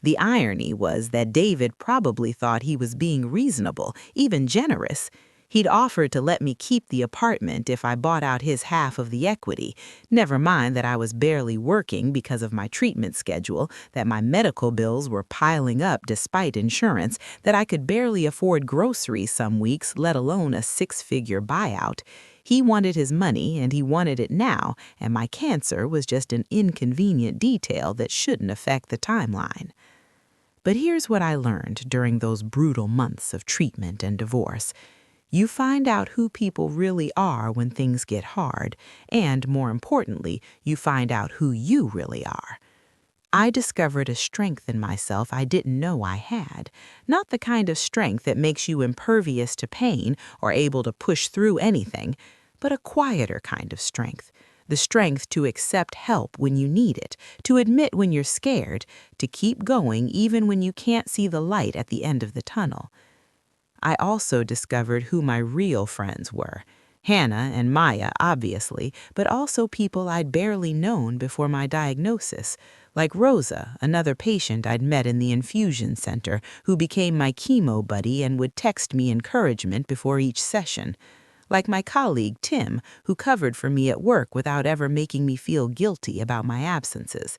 The irony was that David probably thought he was being reasonable, even generous. He'd offered to let me keep the apartment if I bought out his half of the equity. Never mind that I was barely working because of my treatment schedule, that my medical bills were piling up despite insurance, that I could barely afford groceries some weeks, let alone a 6-figure buyout. He wanted his money, and he wanted it now, and my cancer was just an inconvenient detail that shouldn't affect the timeline. But here's what I learned during those brutal months of treatment and divorce. You find out who people really are when things get hard, and more importantly, you find out who you really are. I discovered a strength in myself I didn't know I had, not the kind of strength that makes you impervious to pain or able to push through anything, but a quieter kind of strength, the strength to accept help when you need it, to admit when you're scared, to keep going even when you can't see the light at the end of the tunnel. I also discovered who my real friends were. Hannah and Maya, obviously, but also people I'd barely known before my diagnosis, like Rosa, another patient I'd met in the infusion center, who became my chemo buddy and would text me encouragement before each session. Like my colleague Tim, who covered for me at work without ever making me feel guilty about my absences.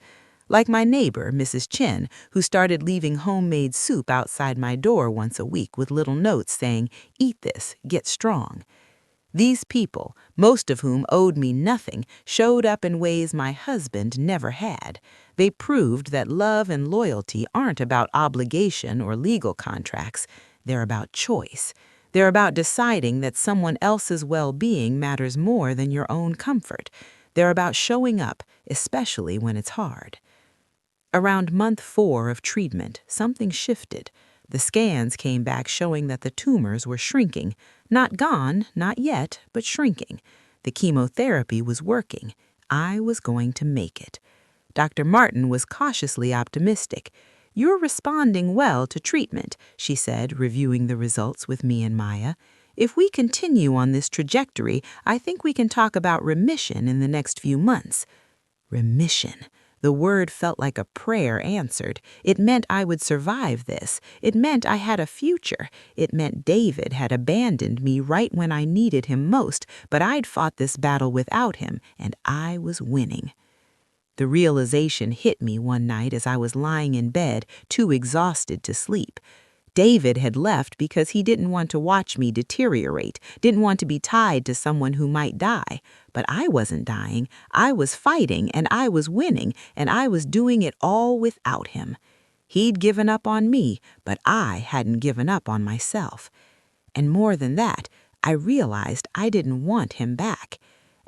Like my neighbor, Mrs. Chin, who started leaving homemade soup outside my door once a week with little notes saying, "Eat this, get strong." These people, most of whom owed me nothing, showed up in ways my husband never had. They proved that love and loyalty aren't about obligation or legal contracts. They're about choice. They're about deciding that someone else's well-being matters more than your own comfort. They're about showing up, especially when it's hard. Around month 4 of treatment, something shifted. The scans came back showing that the tumors were shrinking. Not gone, not yet, but shrinking. The chemotherapy was working. I was going to make it. Dr. Martin was cautiously optimistic. "You're responding well to treatment," she said, reviewing the results with me and Maya. "If we continue on this trajectory, I think we can talk about remission in the next few months." Remission. The word felt like a prayer answered. It meant I would survive this. It meant I had a future. It meant David had abandoned me right when I needed him most, but I'd fought this battle without him, and I was winning. The realization hit me one night as I was lying in bed, too exhausted to sleep. David had left because he didn't want to watch me deteriorate, didn't want to be tied to someone who might die. But I wasn't dying. I was fighting, and I was winning, and I was doing it all without him. He'd given up on me, but I hadn't given up on myself. And more than that, I realized I didn't want him back.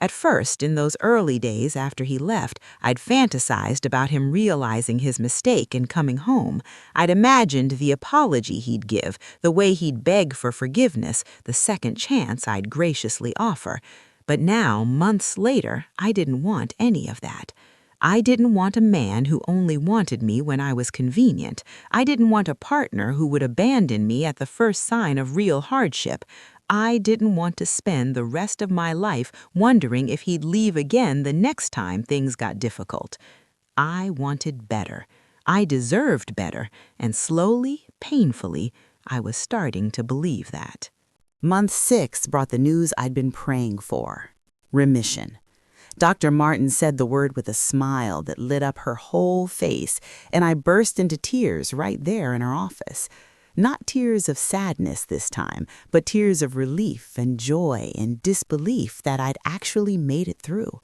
At first, in those early days after he left, I'd fantasized about him realizing his mistake and coming home. I'd imagined the apology he'd give, the way he'd beg for forgiveness, the second chance I'd graciously offer. But now, months later, I didn't want any of that. I didn't want a man who only wanted me when I was convenient. I didn't want a partner who would abandon me at the first sign of real hardship. I didn't want to spend the rest of my life wondering if he'd leave again the next time things got difficult. I wanted better. I deserved better, and slowly, painfully, I was starting to believe that. Month 6 brought the news I'd been praying for: remission. Dr. Martin said the word with a smile that lit up her whole face, and I burst into tears right there in her office. Not tears of sadness this time, but tears of relief and joy and disbelief that I'd actually made it through.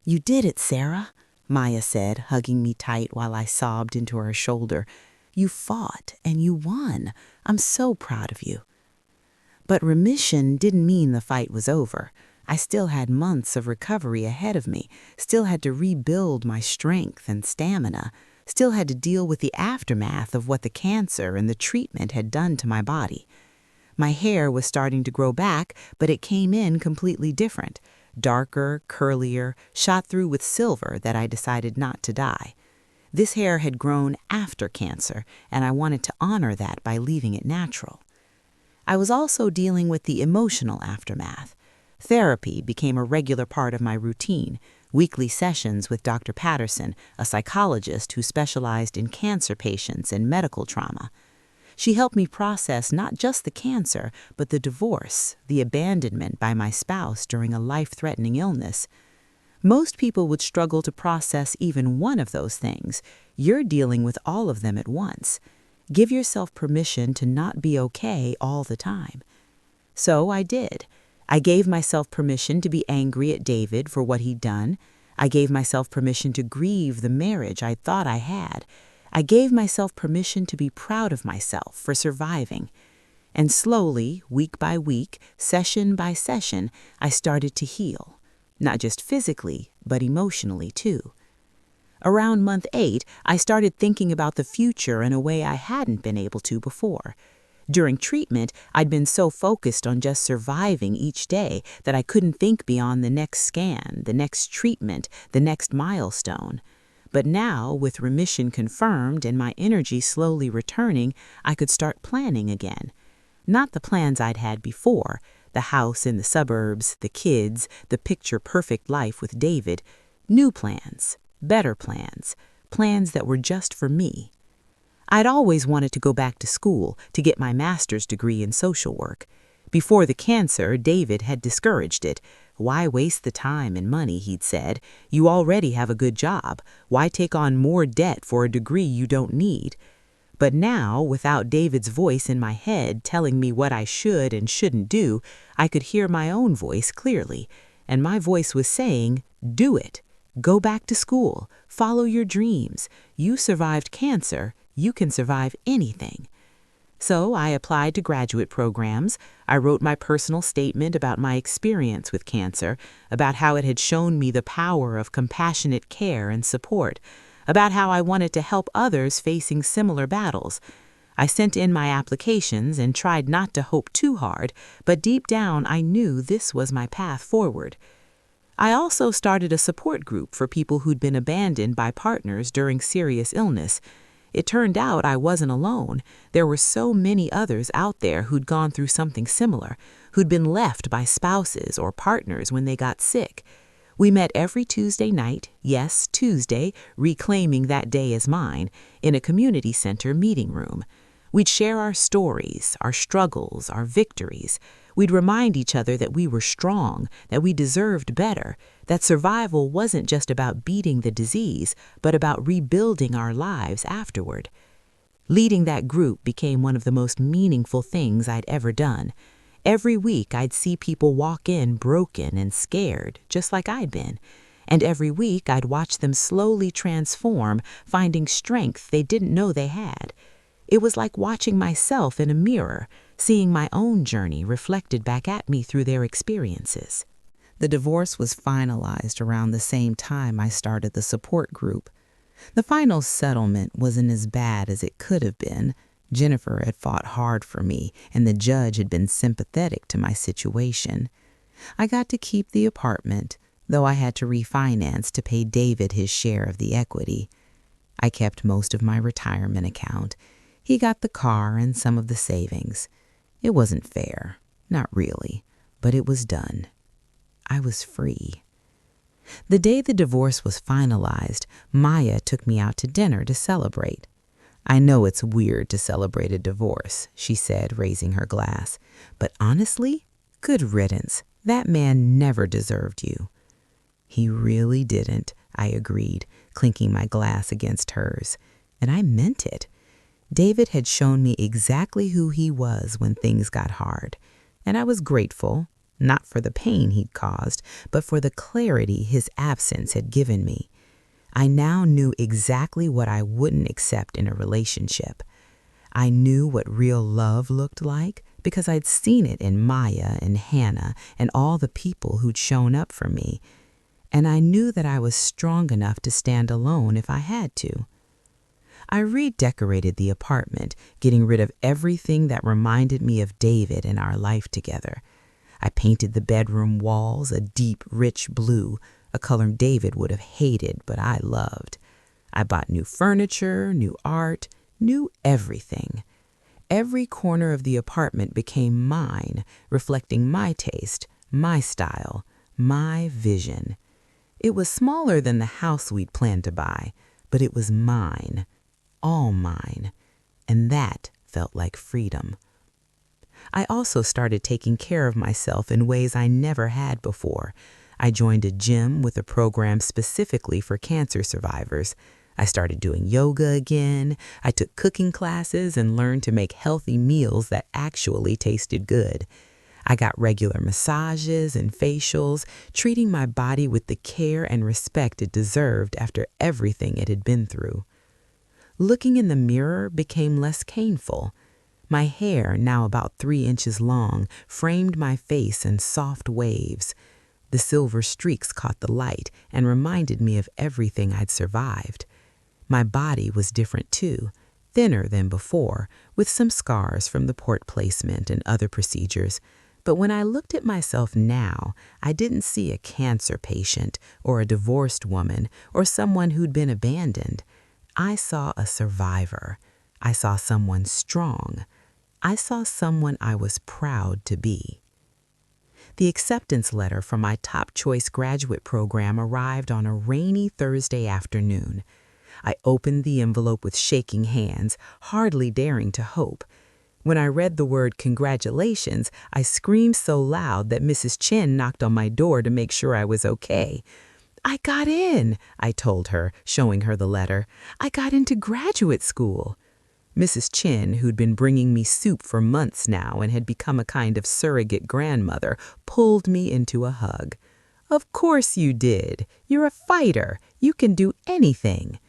"You did it, Sarah," Maya said, hugging me tight while I sobbed into her shoulder. "You fought and you won. I'm so proud of you." But remission didn't mean the fight was over. I still had months of recovery ahead of me, still had to rebuild my strength and stamina, still had to deal with the aftermath of what the cancer and the treatment had done to my body. My hair was starting to grow back, but it came in completely different, darker, curlier, shot through with silver that I decided not to dye. This hair had grown after cancer, and I wanted to honor that by leaving it natural. I was also dealing with the emotional aftermath. Therapy became a regular part of my routine, weekly sessions with Dr. Patterson, a psychologist who specialized in cancer patients and medical trauma. She helped me process not just the cancer, but the divorce, the abandonment by my spouse during a life-threatening illness. Most people would struggle to process even one of those things. You're dealing with all of them at once. Give yourself permission to not be okay all the time. So I did. I gave myself permission to be angry at David for what he'd done. I gave myself permission to grieve the marriage I thought I had. I gave myself permission to be proud of myself for surviving. And slowly, week by week, session by session, I started to heal. Not just physically, but emotionally too. Around month 8, I started thinking about the future in a way I hadn't been able to before. During treatment, I'd been so focused on just surviving each day that I couldn't think beyond the next scan, the next treatment, the next milestone. But now, with remission confirmed and my energy slowly returning, I could start planning again. Not the plans I'd had before, the house in the suburbs, the kids, the picture-perfect life with David. New plans, better plans, plans that were just for me. I'd always wanted to go back to school to get my master's degree in social work. Before the cancer, David had discouraged it. "Why waste the time and money," he'd said. "You already have a good job. Why take on more debt for a degree you don't need?" But now, without David's voice in my head telling me what I should and shouldn't do, I could hear my own voice clearly. And my voice was saying, "Do it. Go back to school. Follow your dreams. You survived cancer. You can survive anything." So I applied to graduate programs. I wrote my personal statement about my experience with cancer, about how it had shown me the power of compassionate care and support, about how I wanted to help others facing similar battles. I sent in my applications and tried not to hope too hard, but deep down I knew this was my path forward. I also started a support group for people who'd been abandoned by partners during serious illness. It turned out I wasn't alone. There were so many others out there who'd gone through something similar, who'd been left by spouses or partners when they got sick. We met every Tuesday night, yes, Tuesday, reclaiming that day as mine, in a community center meeting room. We'd share our stories, our struggles, our victories. We'd remind each other that we were strong, that we deserved better, that survival wasn't just about beating the disease, but about rebuilding our lives afterward. Leading that group became one of the most meaningful things I'd ever done. Every week I'd see people walk in broken and scared, just like I'd been. And every week I'd watch them slowly transform, finding strength they didn't know they had. It was like watching myself in a mirror, seeing my own journey reflected back at me through their experiences. The divorce was finalized around the same time I started the support group. The final settlement wasn't as bad as it could have been. Jennifer had fought hard for me, and the judge had been sympathetic to my situation. I got to keep the apartment, though I had to refinance to pay David his share of the equity. I kept most of my retirement account. He got the car and some of the savings. It wasn't fair, not really, but it was done. I was free. The day the divorce was finalized, Maya took me out to dinner to celebrate. "I know it's weird to celebrate a divorce," she said, raising her glass. "But honestly, good riddance. That man never deserved you." "He really didn't," I agreed, clinking my glass against hers. And I meant it. David had shown me exactly who he was when things got hard. And I was grateful, not for the pain he'd caused, but for the clarity his absence had given me. I now knew exactly what I wouldn't accept in a relationship. I knew what real love looked like because I'd seen it in Maya and Hannah and all the people who'd shown up for me. And I knew that I was strong enough to stand alone if I had to. I redecorated the apartment, getting rid of everything that reminded me of David and our life together. I painted the bedroom walls a deep, rich blue, a color David would have hated, but I loved. I bought new furniture, new art, new everything. Every corner of the apartment became mine, reflecting my taste, my style, my vision. It was smaller than the house we'd planned to buy, but it was mine, all mine, and that felt like freedom. I also started taking care of myself in ways I never had before. I joined a gym with a program specifically for cancer survivors. I started doing yoga again. I took cooking classes and learned to make healthy meals that actually tasted good. I got regular massages and facials, treating my body with the care and respect it deserved after everything it had been through. Looking in the mirror became less painful. My hair, now about 3 inches long, framed my face in soft waves. The silver streaks caught the light and reminded me of everything I'd survived. My body was different too, thinner than before, with some scars from the port placement and other procedures. But when I looked at myself now, I didn't see a cancer patient or a divorced woman or someone who'd been abandoned. I saw a survivor. I saw someone strong. I saw someone I was proud to be. The acceptance letter from my top choice graduate program arrived on a rainy Thursday afternoon. I opened the envelope with shaking hands, hardly daring to hope. When I read the word congratulations, I screamed so loud that Mrs. Chin knocked on my door to make sure I was okay. "I got in," I told her, showing her the letter. "I got into graduate school." Mrs. Chin, who'd been bringing me soup for months now and had become a kind of surrogate grandmother, pulled me into a hug. "Of course you did. You're a fighter. You can do anything."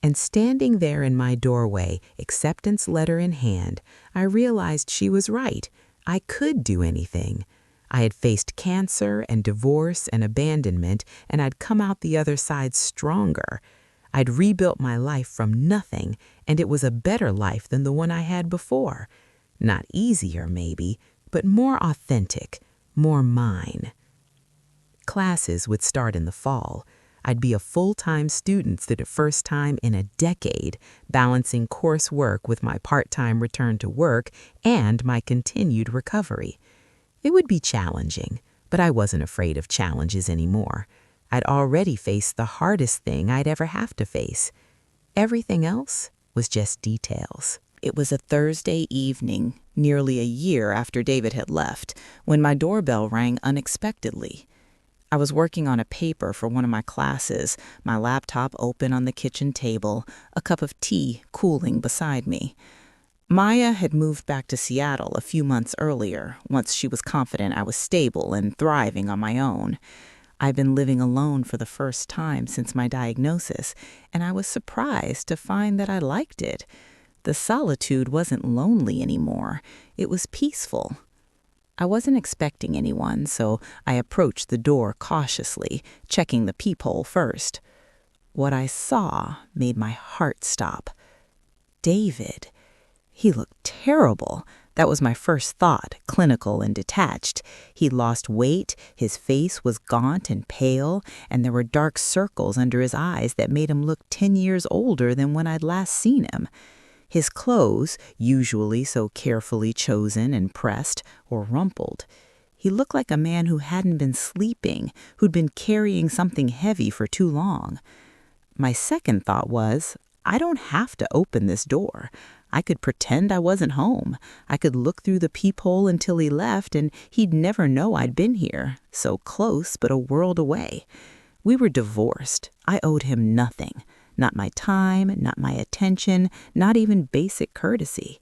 And standing there in my doorway, acceptance letter in hand, I realized she was right. I could do anything. I had faced cancer and divorce and abandonment, and I'd come out the other side stronger. I'd rebuilt my life from nothing, and it was a better life than the one I had before. Not easier, maybe, but more authentic, more mine. Classes would start in the fall. I'd be a full-time student for the first time in a decade, balancing coursework with my part-time return to work and my continued recovery. It would be challenging, but I wasn't afraid of challenges anymore. I'd already faced the hardest thing I'd ever have to face. Everything else was just details. It was a Thursday evening, nearly a year after David had left, when my doorbell rang unexpectedly. I was working on a paper for one of my classes, my laptop open on the kitchen table, a cup of tea cooling beside me. Maya had moved back to Seattle a few months earlier, once she was confident I was stable and thriving on my own. I'd been living alone for the first time since my diagnosis, and I was surprised to find that I liked it. The solitude wasn't lonely anymore. It was peaceful. I wasn't expecting anyone, so I approached the door cautiously, checking the peephole first. What I saw made my heart stop. David. He looked terrible. That was my first thought, clinical and detached. He'd lost weight, his face was gaunt and pale, and there were dark circles under his eyes that made him look 10 years older than when I'd last seen him. His clothes, usually so carefully chosen and pressed, were rumpled. He looked like a man who hadn't been sleeping, who'd been carrying something heavy for too long. My second thought was, I don't have to open this door. I could pretend I wasn't home. I could look through the peephole until he left, and he'd never know I'd been here, so close but a world away. We were divorced. I owed him nothing. Not my time, not my attention, not even basic courtesy.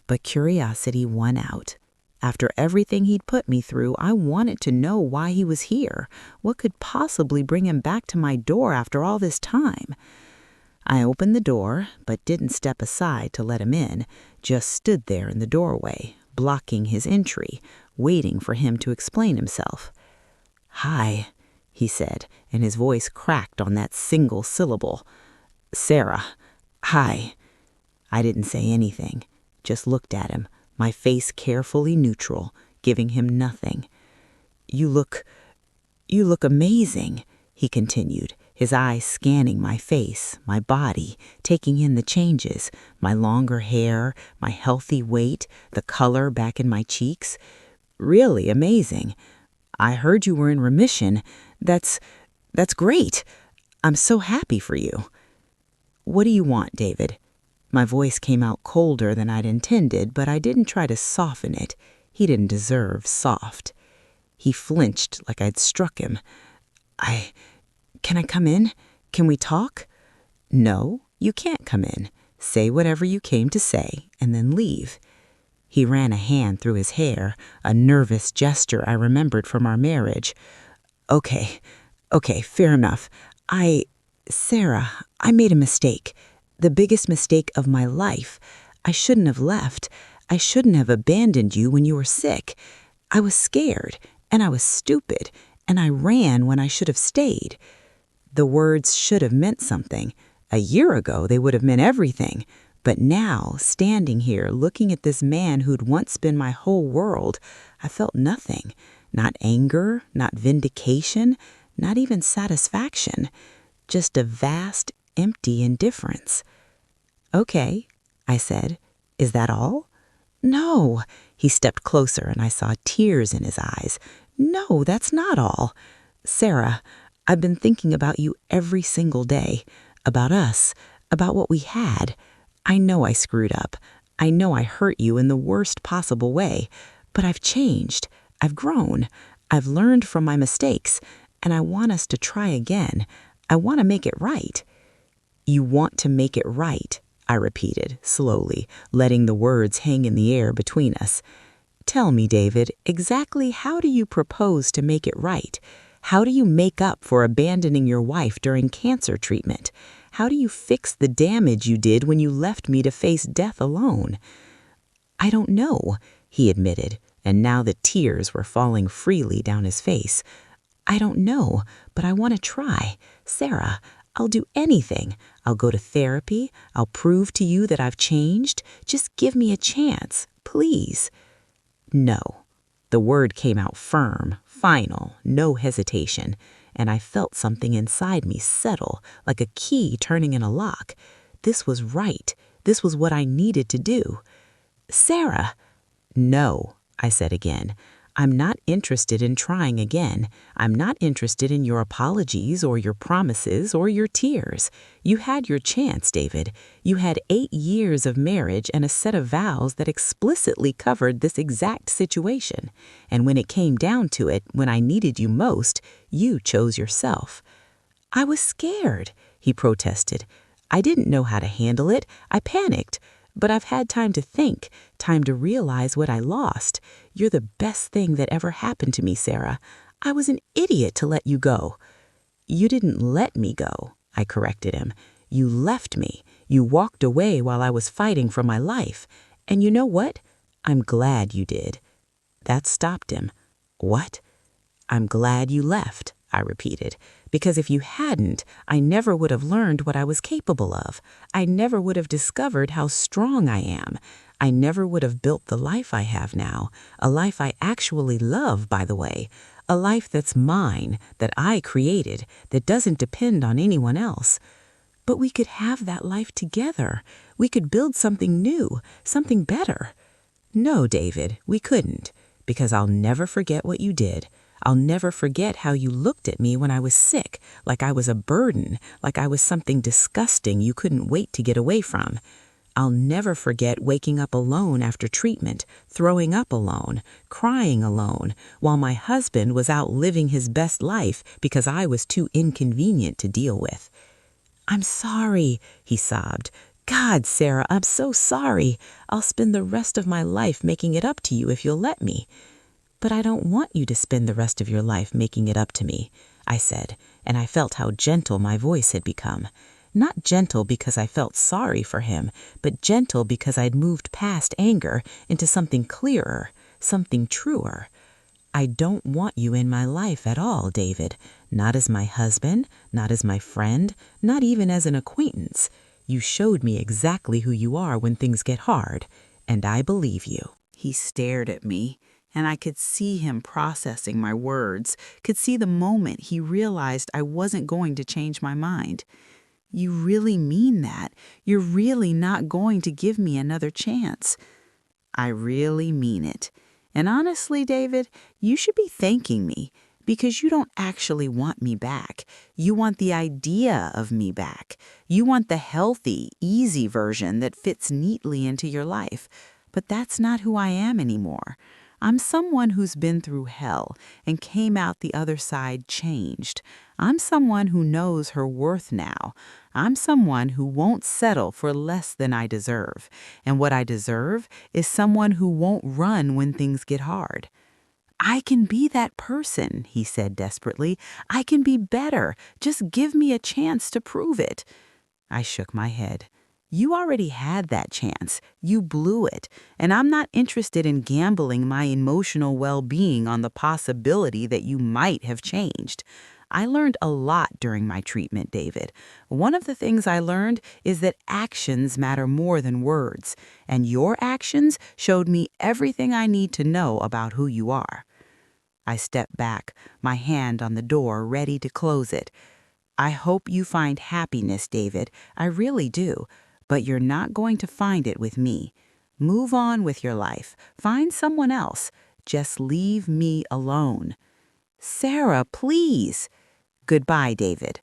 But curiosity won out. After everything he'd put me through, I wanted to know why he was here. What could possibly bring him back to my door after all this time? I opened the door, but didn't step aside to let him in, just stood there in the doorway, blocking his entry, waiting for him to explain himself. "Hi," he said, and his voice cracked on that single syllable. "Sarah, hi." I didn't say anything, just looked at him, my face carefully neutral, giving him nothing. You look amazing," he continued, his eyes scanning my face, my body, taking in the changes, my longer hair, my healthy weight, the color back in my cheeks. "Really amazing. I heard you were in remission. That's great. I'm so happy for you." "What do you want, David?" My voice came out colder than I'd intended, but I didn't try to soften it. He didn't deserve soft. He flinched like I'd struck him. Can I come in? Can we talk?" "No, you can't come in. Say whatever you came to say, and then leave." He ran a hand through his hair, a nervous gesture I remembered from our marriage. Okay, fair enough. Sarah, I made a mistake. The biggest mistake of my life. I shouldn't have left. I shouldn't have abandoned you when you were sick. I was scared, and I was stupid, and I ran when I should have stayed. The words should have meant something. A year ago, they would have meant everything. But now, standing here, looking at this man who'd once been my whole world, I felt nothing. Not anger, not vindication, not even satisfaction. Just a vast, empty indifference. "Okay," I said. "Is that all?" "No." He stepped closer, and I saw tears in his eyes. "No, that's not all. Sarah, I've been thinking about you every single day, about us, about what we had. I know I screwed up. I know I hurt you in the worst possible way, but I've changed. I've grown. I've learned from my mistakes, and I want us to try again. I want to make it right." "You want to make it right," I repeated, slowly, letting the words hang in the air between us. "Tell me, David, exactly how do you propose to make it right? How do you make up for abandoning your wife during cancer treatment? How do you fix the damage you did when you left me to face death alone?" "I don't know," he admitted, and now the tears were falling freely down his face. "I don't know, but I want to try. Sarah, I'll do anything. I'll go to therapy. I'll prove to you that I've changed. Just give me a chance, please." "No." The word came out firm, final, no hesitation, and I felt something inside me settle, like a key turning in a lock. This was right. This was what I needed to do. "Sarah." "No," I said again. "I'm not interested in trying again. I'm not interested in your apologies or your promises or your tears. You had your chance, David. You had 8 years of marriage and a set of vows that explicitly covered this exact situation. And when it came down to it, when I needed you most, you chose yourself." "I was scared," he protested. "I didn't know how to handle it. I panicked. But I've had time to think, time to realize what I lost. You're the best thing that ever happened to me, Sarah. I was an idiot to let you go." "You didn't let me go," I corrected him. "You left me. You walked away while I was fighting for my life. And you know what? I'm glad you did." That stopped him. "What?" "I'm glad you left," I repeated, "because if you hadn't, I never would have learned what I was capable of. I never would have discovered how strong I am. I never would have built the life I have now, a life I actually love, by the way, a life that's mine, that I created, that doesn't depend on anyone else. But we could have that life together. We could build something new, something better." "No, David, we couldn't, because I'll never forget what you did. I'll never forget how you looked at me when I was sick, like I was a burden, like I was something disgusting you couldn't wait to get away from. I'll never forget waking up alone after treatment, throwing up alone, crying alone, while my husband was out living his best life because I was too inconvenient to deal with." "I'm sorry," he sobbed. "God, Sarah, I'm so sorry. I'll spend the rest of my life making it up to you if you'll let me." "But I don't want you to spend the rest of your life making it up to me," I said, and I felt how gentle my voice had become. Not gentle because I felt sorry for him, but gentle because I'd moved past anger into something clearer, something truer. "I don't want you in my life at all, David. Not as my husband, not as my friend, not even as an acquaintance. You showed me exactly who you are when things get hard, and I believe you." He stared at me, and I could see him processing my words, could see the moment he realized I wasn't going to change my mind. "You really mean that? You're really not going to give me another chance?" "I really mean it. And honestly, David, you should be thanking me because you don't actually want me back. You want the idea of me back. You want the healthy, easy version that fits neatly into your life. But that's not who I am anymore. I'm someone who's been through hell and came out the other side changed. I'm someone who knows her worth now. I'm someone who won't settle for less than I deserve. And what I deserve is someone who won't run when things get hard." "I can be that person," he said desperately. "I can be better. Just give me a chance to prove it." I shook my head. "You already had that chance. You blew it. And I'm not interested in gambling my emotional well-being on the possibility that you might have changed. I learned a lot during my treatment, David. One of the things I learned is that actions matter more than words, and your actions showed me everything I need to know about who you are." I stepped back, my hand on the door, ready to close it. "I hope you find happiness, David. I really do. But you're not going to find it with me. Move on with your life. Find someone else. Just leave me alone." "Sarah, please." "Goodbye, David."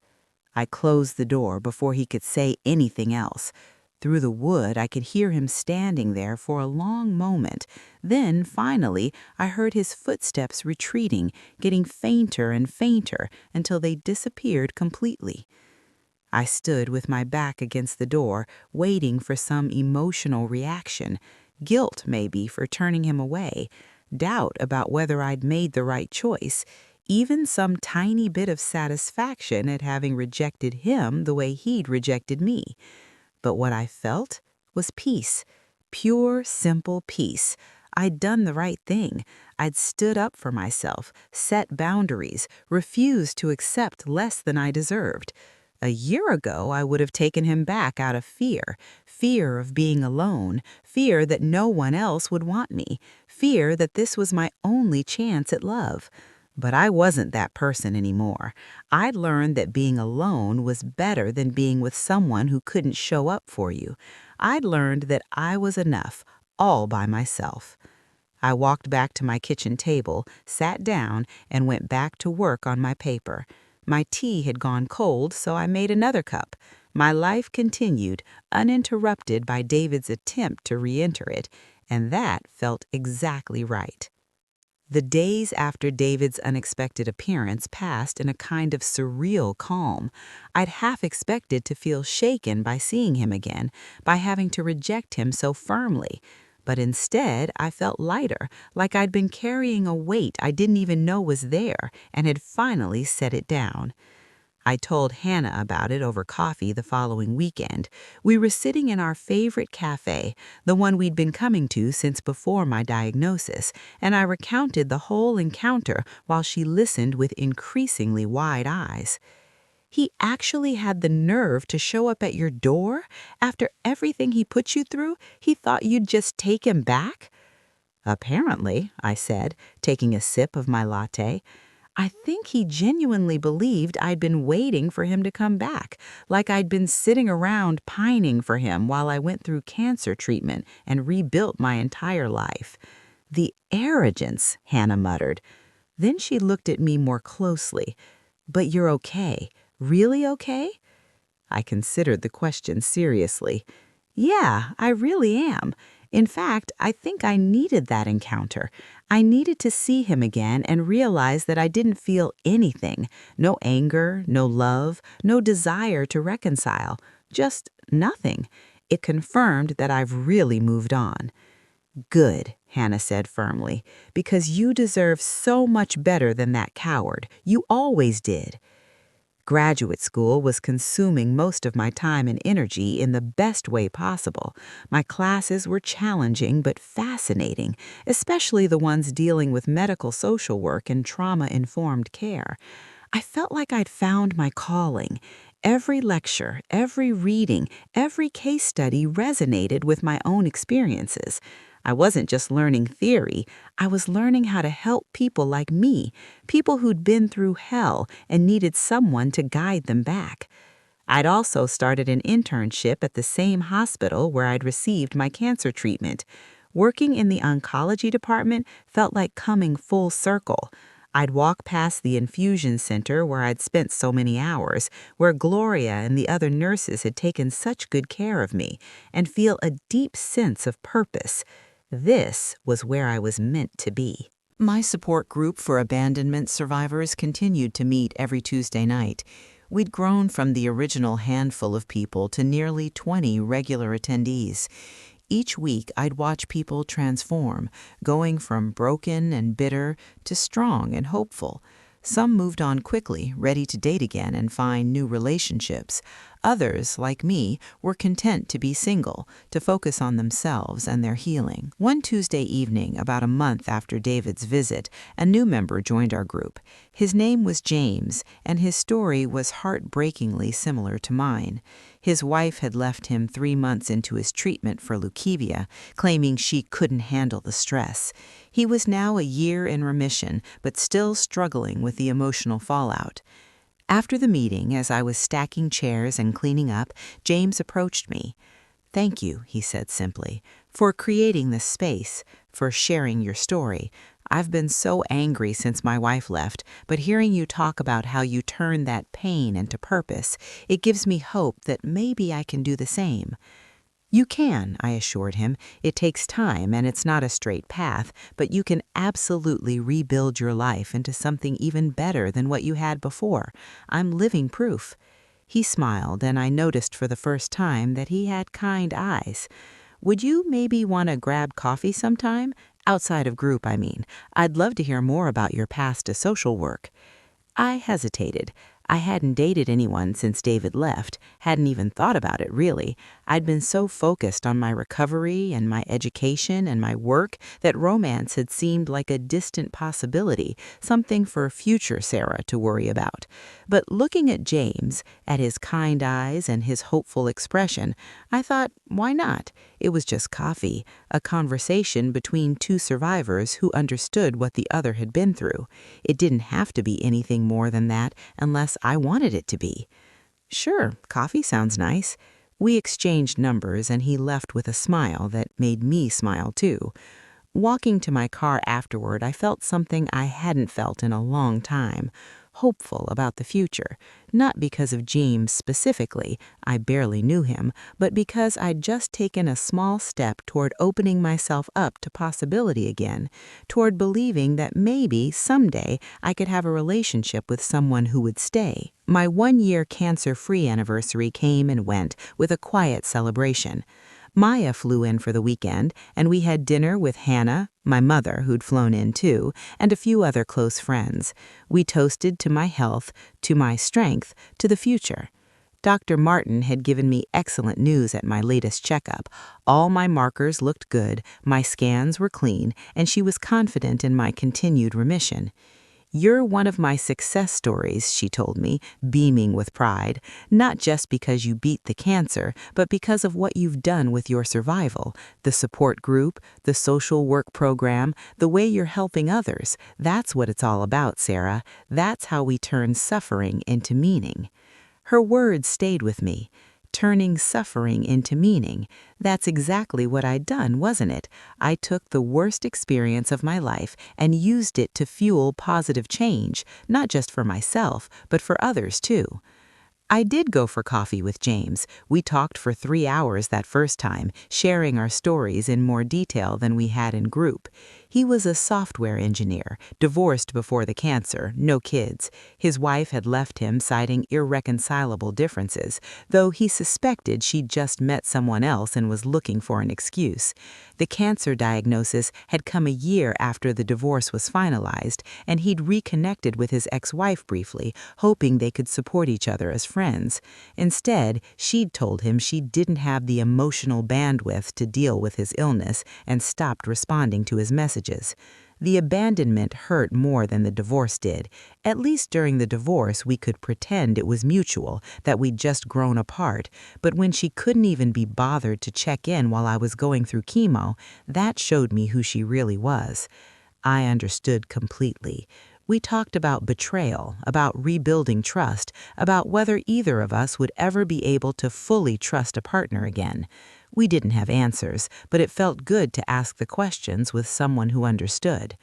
I closed the door before he could say anything else. Through the wood, I could hear him standing there for a long moment. Then, finally, I heard his footsteps retreating, getting fainter and fainter until they disappeared completely. I stood with my back against the door, waiting for some emotional reaction. Guilt, maybe, for turning him away. Doubt about whether I'd made the right choice. Even some tiny bit of satisfaction at having rejected him the way he'd rejected me. But what I felt was peace. Pure, simple peace. I'd done the right thing. I'd stood up for myself, set boundaries, refused to accept less than I deserved. A year ago, I would have taken him back out of fear. Fear of being alone. Fear that no one else would want me. Fear that this was my only chance at love. But I wasn't that person anymore. I'd learned that being alone was better than being with someone who couldn't show up for you. I'd learned that I was enough, all by myself. I walked back to my kitchen table, sat down, and went back to work on my paper. My tea had gone cold, so I made another cup. My life continued, uninterrupted by David's attempt to re-enter it, and that felt exactly right. The days after David's unexpected appearance passed in a kind of surreal calm. I'd half expected to feel shaken by seeing him again, by having to reject him so firmly. But instead, I felt lighter, like I'd been carrying a weight I didn't even know was there and had finally set it down. I told Hannah about it over coffee the following weekend. We were sitting in our favorite cafe, the one we'd been coming to since before my diagnosis, and I recounted the whole encounter while she listened with increasingly wide eyes. He actually had the nerve to show up at your door? After everything he put you through, he thought you'd just take him back? Apparently, I said, taking a sip of my latte. I think he genuinely believed I'd been waiting for him to come back, like I'd been sitting around pining for him while I went through cancer treatment and rebuilt my entire life. The arrogance, Hannah muttered. Then she looked at me more closely. But you're okay. Really okay? I considered the question seriously. Yeah, I really am. In fact, I think I needed that encounter. I needed to see him again and realize that I didn't feel anything. No anger, no love, no desire to reconcile. Just nothing. It confirmed that I've really moved on. Good, Hannah said firmly, because you deserve so much better than that coward. You always did. Graduate school was consuming most of my time and energy in the best way possible. My classes were challenging but fascinating, especially the ones dealing with medical social work and trauma-informed care. I felt like I'd found my calling. Every lecture, every reading, every case study resonated with my own experiences. I wasn't just learning theory, I was learning how to help people like me, people who'd been through hell and needed someone to guide them back. I'd also started an internship at the same hospital where I'd received my cancer treatment. Working in the oncology department felt like coming full circle. I'd walk past the infusion center where I'd spent so many hours, where Gloria and the other nurses had taken such good care of me, and feel a deep sense of purpose. This was where I was meant to be. My support group for abandonment survivors continued to meet every Tuesday night. We'd grown from the original handful of people to nearly 20 regular attendees. Each week, I'd watch people transform, going from broken and bitter to strong and hopeful. Some moved on quickly, ready to date again and find new relationships. Others, like me, were content to be single, to focus on themselves and their healing. One Tuesday evening, about a month after David's visit, a new member joined our group. His name was James, and his story was heartbreakingly similar to mine. His wife had left him 3 months into his treatment for leukemia, claiming she couldn't handle the stress. He was now a year in remission, but still struggling with the emotional fallout. After the meeting, as I was stacking chairs and cleaning up, James approached me. "Thank you," he said simply, "for creating this space, for sharing your story. I've been so angry since my wife left, but hearing you talk about how you turned that pain into purpose, it gives me hope that maybe I can do the same." "You can," I assured him. "It takes time and it's not a straight path, but you can absolutely rebuild your life into something even better than what you had before. I'm living proof." He smiled, and I noticed for the first time that he had kind eyes. "Would you maybe want to grab coffee sometime? Outside of group, I mean. I'd love to hear more about your past to social work." I hesitated. I hadn't dated anyone since David left, hadn't even thought about it, really. I'd been so focused on my recovery and my education and my work that romance had seemed like a distant possibility, something for future Sarah to worry about. But looking at James, at his kind eyes and his hopeful expression, I thought, why not? It was just coffee, a conversation between two survivors who understood what the other had been through. It didn't have to be anything more than that unless I wanted it to be. "Sure, coffee sounds nice." We exchanged numbers, and he left with a smile that made me smile too. Walking to my car afterward, I felt something I hadn't felt in a long time. Hopeful about the future, not because of James specifically, I barely knew him, but because I'd just taken a small step toward opening myself up to possibility again, toward believing that maybe someday I could have a relationship with someone who would stay. My 1-year cancer-free anniversary came and went with a quiet celebration. Maya flew in for the weekend, and we had dinner with Hannah, my mother, who'd flown in too, and a few other close friends. We toasted to my health, to my strength, to the future. Dr. Martin had given me excellent news at my latest checkup. All my markers looked good, my scans were clean, and she was confident in my continued remission. "You're one of my success stories," she told me, beaming with pride, "not just because you beat the cancer, but because of what you've done with your survival, the support group, the social work program, the way you're helping others. That's what it's all about, Sarah. That's how we turn suffering into meaning." Her words stayed with me. Turning suffering into meaning. That's exactly what I'd done, wasn't it? I took the worst experience of my life and used it to fuel positive change, not just for myself, but for others too. I did go for coffee with James. We talked for 3 hours that first time, sharing our stories in more detail than we had in group. He was a software engineer, divorced before the cancer, no kids. His wife had left him citing irreconcilable differences, though he suspected she'd just met someone else and was looking for an excuse. The cancer diagnosis had come a year after the divorce was finalized, and he'd reconnected with his ex-wife briefly, hoping they could support each other as friends. Instead, she'd told him she didn't have the emotional bandwidth to deal with his illness and stopped responding to his messages. The abandonment hurt more than the divorce did. At least during the divorce, we could pretend it was mutual, that we'd just grown apart. But when she couldn't even be bothered to check in while I was going through chemo, that showed me who she really was. I understood completely. We talked about betrayal, about rebuilding trust, about whether either of us would ever be able to fully trust a partner again. We didn't have answers, but it felt good to ask the questions with someone who understood.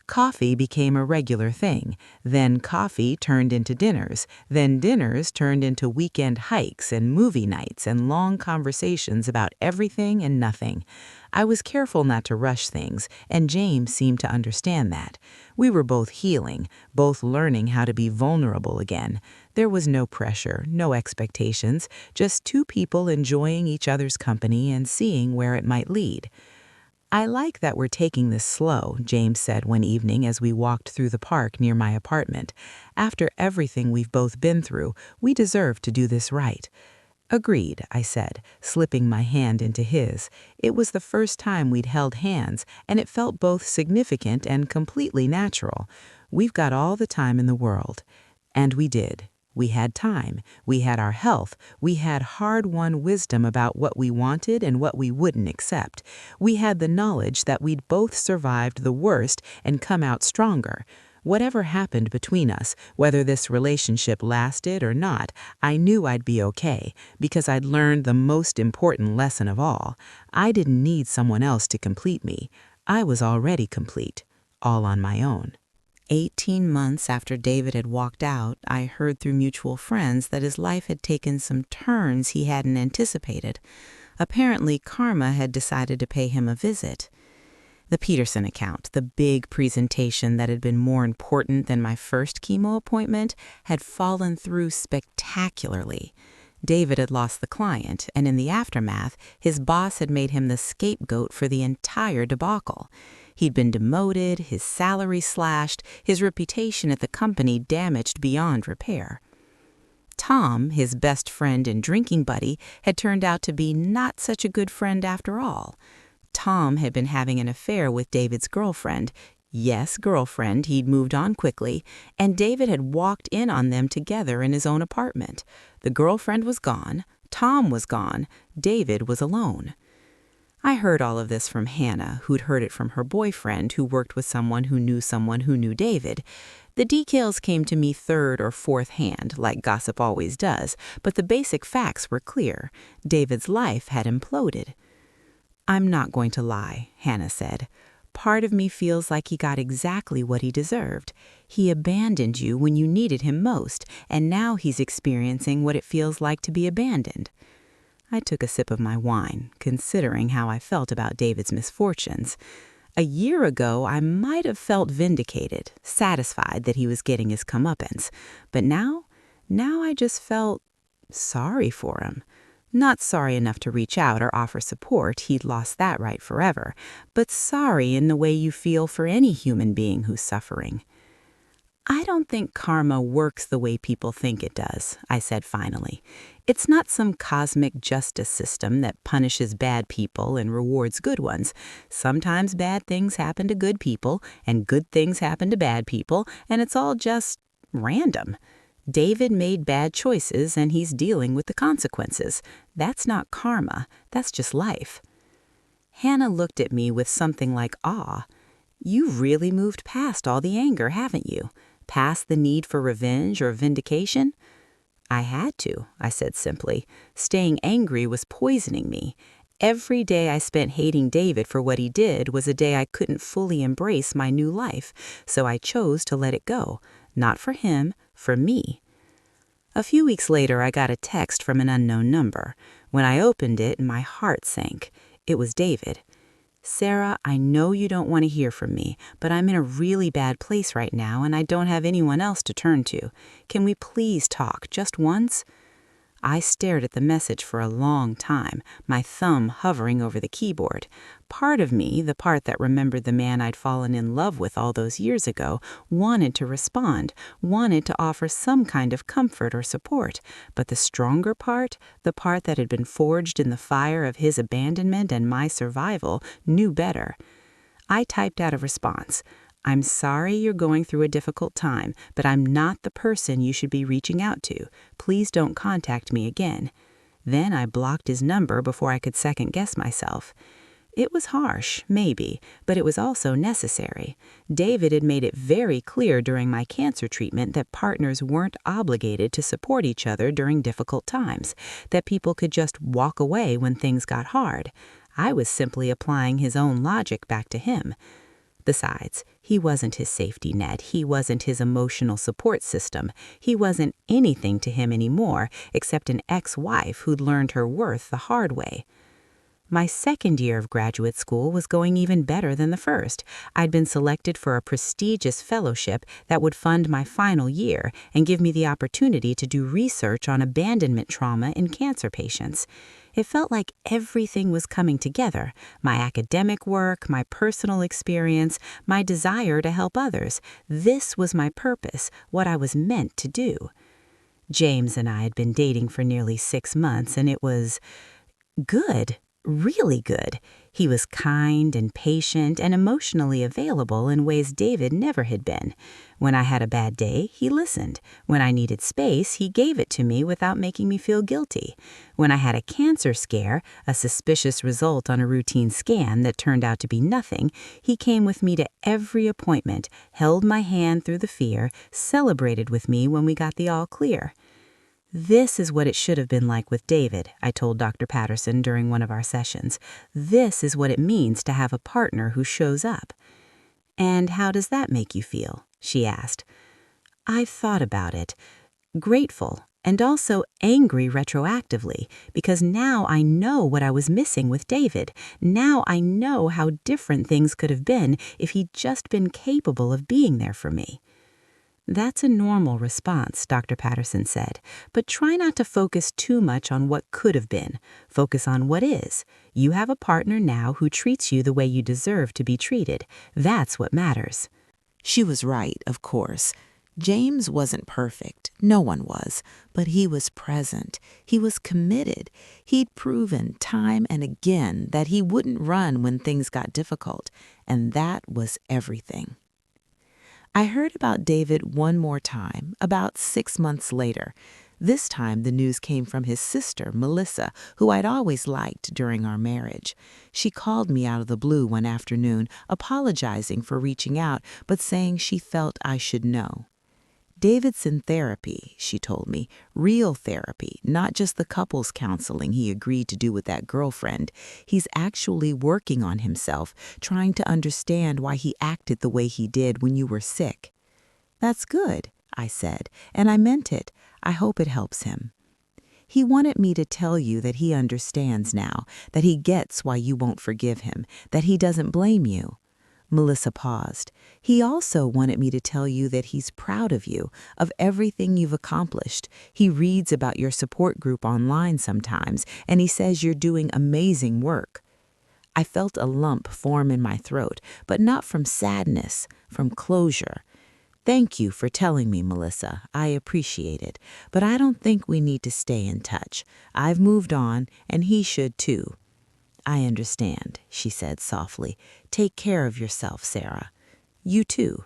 Coffee became a regular thing. Then coffee turned into dinners. Then dinners turned into weekend hikes and movie nights and long conversations about everything and nothing. I was careful not to rush things, and James seemed to understand that. We were both healing, both learning how to be vulnerable again. There was no pressure, no expectations, just two people enjoying each other's company and seeing where it might lead. "I like that we're taking this slow," James said one evening as we walked through the park near my apartment. "After everything we've both been through, we deserve to do this right." "Agreed," I said, slipping my hand into his. It was the first time we'd held hands, and it felt both significant and completely natural. "We've got all the time in the world." And we did. We had time. We had our health. We had hard-won wisdom about what we wanted and what we wouldn't accept. We had the knowledge that we'd both survived the worst and come out stronger. Whatever happened between us, whether this relationship lasted or not, I knew I'd be okay, because I'd learned the most important lesson of all. I didn't need someone else to complete me. I was already complete, all on my own. 18 months after David had walked out, I heard through mutual friends that his life had taken some turns he hadn't anticipated. Apparently, karma had decided to pay him a visit. The Peterson account, the big presentation that had been more important than my first chemo appointment, had fallen through spectacularly. David had lost the client, and in the aftermath, his boss had made him the scapegoat for the entire debacle. He'd been demoted, his salary slashed, his reputation at the company damaged beyond repair. Tom, his best friend and drinking buddy, had turned out to be not such a good friend after all. Tom had been having an affair with David's girlfriend. Yes, girlfriend, he'd moved on quickly, and David had walked in on them together in his own apartment. The girlfriend was gone, Tom was gone, David was alone. I heard all of this from Hannah, who'd heard it from her boyfriend, who worked with someone who knew David. The details came to me third or fourth hand, like gossip always does, but the basic facts were clear. David's life had imploded. "I'm not going to lie," Hannah said. "Part of me feels like he got exactly what he deserved. He abandoned you when you needed him most, and now he's experiencing what it feels like to be abandoned." I took a sip of my wine, considering how I felt about David's misfortunes. A year ago, I might have felt vindicated, satisfied that he was getting his comeuppance. But now I just felt sorry for him. Not sorry enough to reach out or offer support, he'd lost that right forever, but sorry in the way you feel for any human being who's suffering. I don't think karma works the way people think it does, I said finally. It's not some cosmic justice system that punishes bad people and rewards good ones. Sometimes bad things happen to good people, and good things happen to bad people, and it's all just random. David made bad choices, and he's dealing with the consequences. That's not karma, that's just life. Hannah looked at me with something like awe. You've really moved past all the anger, haven't you? Past the need for revenge or vindication? I had to, I said simply. Staying angry was poisoning me. Every day I spent hating David for what he did was a day I couldn't fully embrace my new life, so I chose to let it go. Not for him, for me. A few weeks later, I got a text from an unknown number. When I opened it, my heart sank. It was David. Sarah, I know you don't want to hear from me, but I'm in a really bad place right now and I don't have anyone else to turn to. Can we please talk just once? I stared at the message for a long time, my thumb hovering over the keyboard. Part of me, the part that remembered the man I'd fallen in love with all those years ago, wanted to respond, wanted to offer some kind of comfort or support. But the stronger part, the part that had been forged in the fire of his abandonment and my survival, knew better. I typed out a response. I'm sorry you're going through a difficult time, but I'm not the person you should be reaching out to. Please don't contact me again. Then I blocked his number before I could second-guess myself. It was harsh, maybe, but it was also necessary. David had made it very clear during my cancer treatment that partners weren't obligated to support each other during difficult times, that people could just walk away when things got hard. I was simply applying his own logic back to him. Besides, he wasn't his safety net, he wasn't his emotional support system, he wasn't anything to him anymore except an ex-wife who'd learned her worth the hard way. My second year of graduate school was going even better than the first. I'd been selected for a prestigious fellowship that would fund my final year and give me the opportunity to do research on abandonment trauma in cancer patients. It felt like everything was coming together. My academic work, my personal experience, my desire to help others. This was my purpose, what I was meant to do. James and I had been dating for nearly 6 months, and it was good. Really good. He was kind and patient and emotionally available in ways David never had been. When I had a bad day, he listened. When I needed space, he gave it to me without making me feel guilty. When I had a cancer scare, a suspicious result on a routine scan that turned out to be nothing, he came with me to every appointment, held my hand through the fear, celebrated with me when we got the all clear. This is what it should have been like with David, I told Dr. Patterson during one of our sessions. This is what it means to have a partner who shows up. And how does that make you feel? She asked. I've thought about it. Grateful, and also angry retroactively, because now I know what I was missing with David. Now I know how different things could have been if he'd just been capable of being there for me. That's a normal response, Dr. Patterson said, but try not to focus too much on what could have been. Focus on what is. You have a partner now who treats you the way you deserve to be treated. That's what matters. She was right, of course. James wasn't perfect. No one was. But he was present. He was committed. He'd proven time and again that he wouldn't run when things got difficult. And that was everything. I heard about David one more time, about 6 months later. This time the news came from his sister, Melissa, who I'd always liked during our marriage. She called me out of the blue one afternoon, apologizing for reaching out, but saying she felt I should know. David's in therapy, she told me, real therapy, not just the couples counseling he agreed to do with that girlfriend. He's actually working on himself, trying to understand why he acted the way he did when you were sick. That's good, I said, and I meant it. I hope it helps him. He wanted me to tell you that he understands now, that he gets why you won't forgive him, that he doesn't blame you. Melissa paused. He also wanted me to tell you that he's proud of you, of everything you've accomplished. He reads about your support group online sometimes, and he says you're doing amazing work. I felt a lump form in my throat, but not from sadness, from closure. Thank you for telling me, Melissa. I appreciate it, but I don't think we need to stay in touch. I've moved on, and he should too. I understand, she said softly. Take care of yourself, Sarah. You too.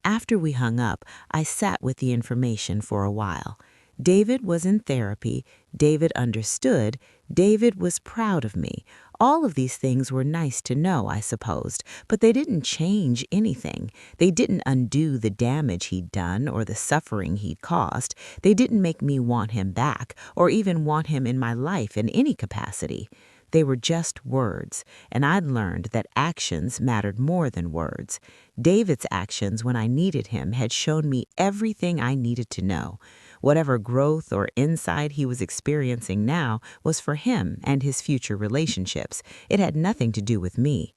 After we hung up, I sat with the information for a while. David was in therapy. David understood. David was proud of me. All of these things were nice to know, I supposed, but they didn't change anything. They didn't undo the damage he'd done or the suffering he'd caused. They didn't make me want him back or even want him in my life in any capacity. They were just words, and I'd learned that actions mattered more than words. David's actions when I needed him had shown me everything I needed to know. Whatever growth or insight he was experiencing now was for him and his future relationships. It had nothing to do with me.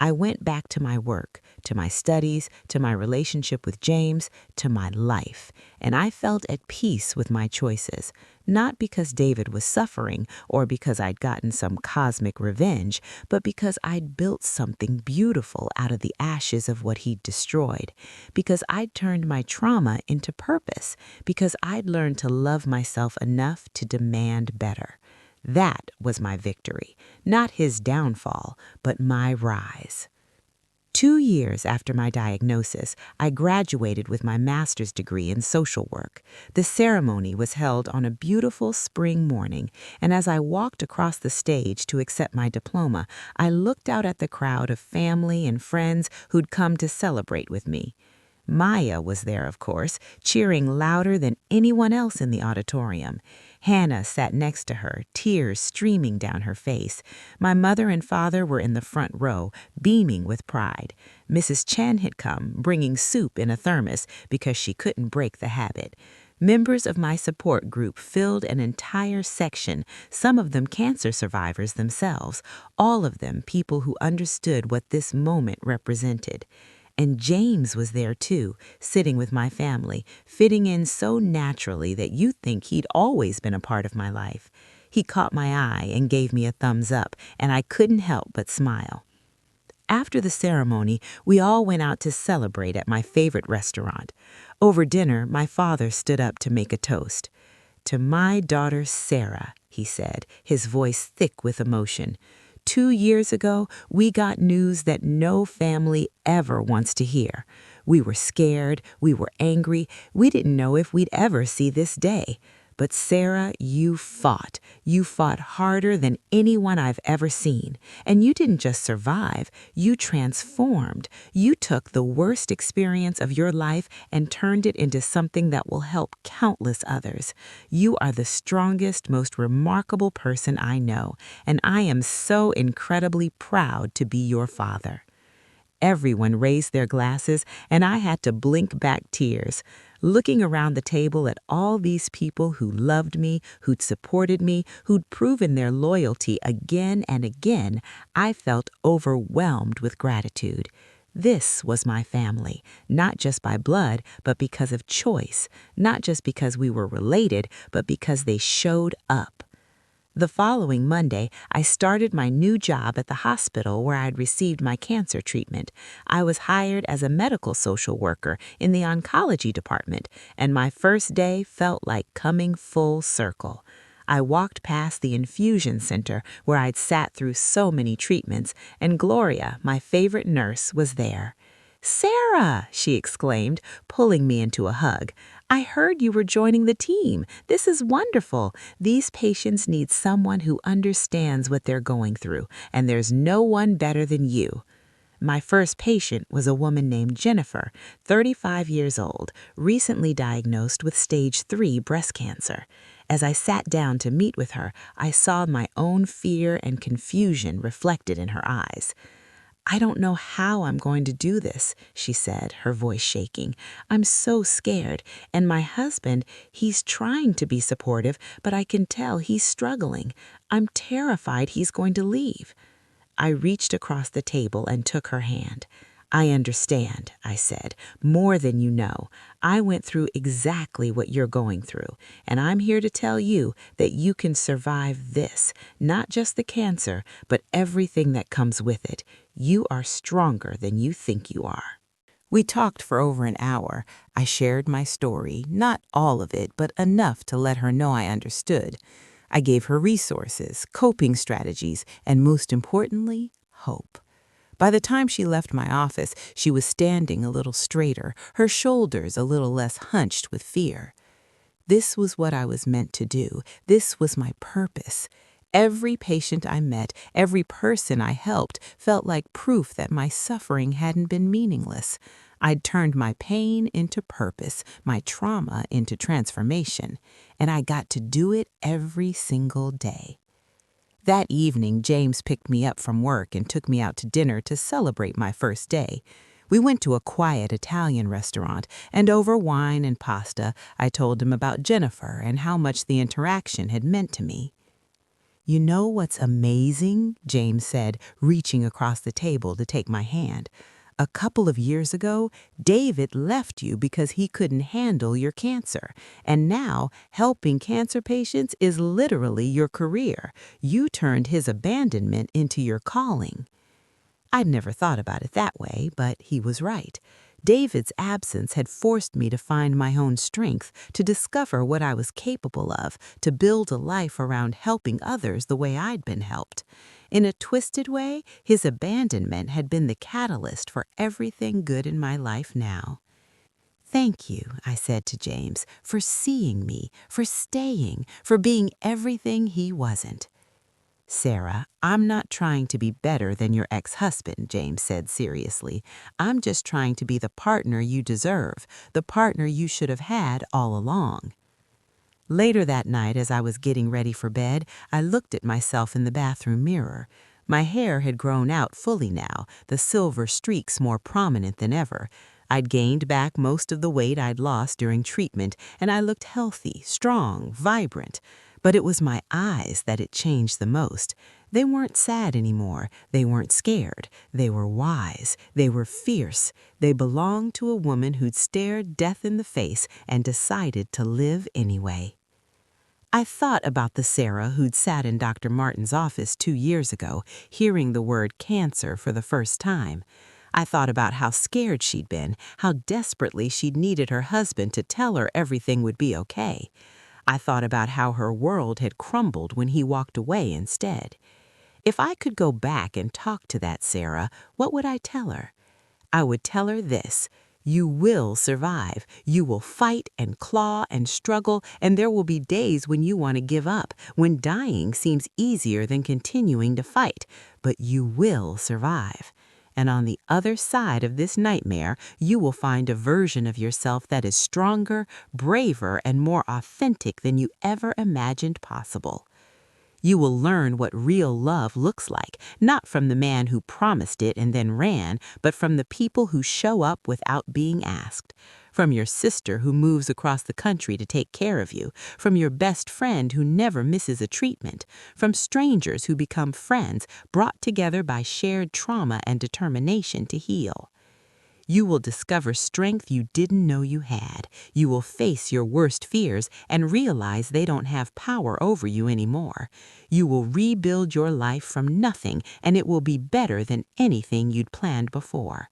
I went back to my work, to my studies, to my relationship with James, to my life, and I felt at peace with my choices, not because David was suffering or because I'd gotten some cosmic revenge, but because I'd built something beautiful out of the ashes of what he'd destroyed, because I'd turned my trauma into purpose, because I'd learned to love myself enough to demand better. That was my victory, not his downfall, but my rise. 2 years after my diagnosis, I graduated with my master's degree in social work. The ceremony was held on a beautiful spring morning, and as I walked across the stage to accept my diploma, I looked out at the crowd of family and friends who'd come to celebrate with me. Maya was there, of course, cheering louder than anyone else in the auditorium. Hannah sat next to her, tears streaming down her face. My mother and father were in the front row, beaming with pride. Mrs. Chen had come, bringing soup in a thermos because she couldn't break the habit. Members of my support group filled an entire section, some of them cancer survivors themselves, all of them people who understood what this moment represented. And James was there too, sitting with my family, fitting in so naturally that you'd think he'd always been a part of my life. He caught my eye and gave me a thumbs up, and I couldn't help but smile. After the ceremony, we all went out to celebrate at my favorite restaurant. Over dinner, my father stood up to make a toast. "To my daughter Sarah," he said, his voice thick with emotion. 2 years ago, we got news that no family ever wants to hear. We were scared, we were angry, we didn't know if we'd ever see this day. But Sarah, you fought. You fought harder than anyone I've ever seen. And you didn't just survive, you transformed. You took the worst experience of your life and turned it into something that will help countless others. You are the strongest, most remarkable person I know, and I am so incredibly proud to be your father." Everyone raised their glasses, and I had to blink back tears. Looking around the table at all these people who loved me, who'd supported me, who'd proven their loyalty again and again, I felt overwhelmed with gratitude. This was my family, not just by blood, but because of choice, not just because we were related, but because they showed up. The following Monday, I started my new job at the hospital where I'd received my cancer treatment. I was hired as a medical social worker in the oncology department, and my first day felt like coming full circle. I walked past the infusion center where I'd sat through so many treatments, and Gloria, my favorite nurse, was there. "Sarah," she exclaimed, pulling me into a hug. "I heard you were joining the team. This is wonderful. These patients need someone who understands what they're going through, and there's no one better than you." My first patient was a woman named Jennifer, 35 years old, recently diagnosed with stage 3 breast cancer. As I sat down to meet with her, I saw my own fear and confusion reflected in her eyes. "I don't know how I'm going to do this," she said, her voice shaking. "I'm so scared, and my husband, he's trying to be supportive, but I can tell he's struggling. I'm terrified he's going to leave." I reached across the table and took her hand. I understand, I said, more than you know. I went through exactly what you're going through, and I'm here to tell you that you can survive this, not just the cancer, but everything that comes with it. You are stronger than you think you are. We talked for over an hour. I shared my story, not all of it, but enough to let her know I understood. I gave her resources, coping strategies, and most importantly, hope. By the time she left my office, she was standing a little straighter, her shoulders a little less hunched with fear. This was what I was meant to do. This was my purpose. Every patient I met, every person I helped felt like proof that my suffering hadn't been meaningless. I'd turned my pain into purpose, my trauma into transformation, and I got to do it every single day. That evening, James picked me up from work and took me out to dinner to celebrate my first day. We went to a quiet Italian restaurant, and over wine and pasta, I told him about Jennifer and how much the interaction had meant to me. "You know what's amazing?" James said, reaching across the table to take my hand. "A couple of years ago, David left you because he couldn't handle your cancer. And now, helping cancer patients is literally your career. You turned his abandonment into your calling." I'd never thought about it that way, but he was right. David's absence had forced me to find my own strength, to discover what I was capable of, to build a life around helping others the way I'd been helped. In a twisted way, his abandonment had been the catalyst for everything good in my life now. "Thank you," I said to James, "for seeing me, for staying, for being everything he wasn't." "Sarah, I'm not trying to be better than your ex-husband," James said seriously. "I'm just trying to be the partner you deserve, the partner you should have had all along." Later that night, as I was getting ready for bed, I looked at myself in the bathroom mirror. My hair had grown out fully now, the silver streaks more prominent than ever. I'd gained back most of the weight I'd lost during treatment, and I looked healthy, strong, vibrant. But it was my eyes that had changed the most. They weren't sad anymore. They weren't scared. They were wise. They were fierce. They belonged to a woman who'd stared death in the face and decided to live anyway. I thought about the Sarah who'd sat in Dr. Martin's office 2 years ago, hearing the word cancer for the first time. I thought about how scared she'd been, how desperately she'd needed her husband to tell her everything would be okay. I thought about how her world had crumbled when he walked away instead. If I could go back and talk to that Sarah, what would I tell her? I would tell her this: you will survive. You will fight and claw and struggle, and there will be days when you want to give up, when dying seems easier than continuing to fight, but you will survive. And on the other side of this nightmare, you will find a version of yourself that is stronger, braver, and more authentic than you ever imagined possible. You will learn what real love looks like, not from the man who promised it and then ran, but from the people who show up without being asked. From your sister who moves across the country to take care of you, from your best friend who never misses a treatment, from strangers who become friends, brought together by shared trauma and determination to heal. You will discover strength you didn't know you had. You will face your worst fears and realize they don't have power over you anymore. You will rebuild your life from nothing, and it will be better than anything you'd planned before.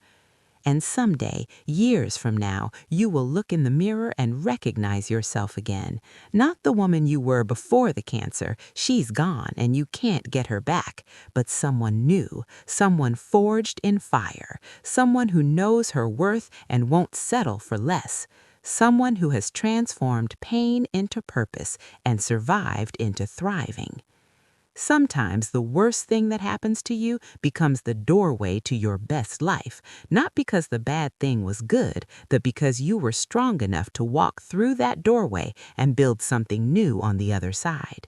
And someday, years from now, you will look in the mirror and recognize yourself again. Not the woman you were before the cancer, she's gone and you can't get her back, but someone new, someone forged in fire, someone who knows her worth and won't settle for less, someone who has transformed pain into purpose and survived into thriving. Sometimes the worst thing that happens to you becomes the doorway to your best life, not because the bad thing was good, but because you were strong enough to walk through that doorway and build something new on the other side.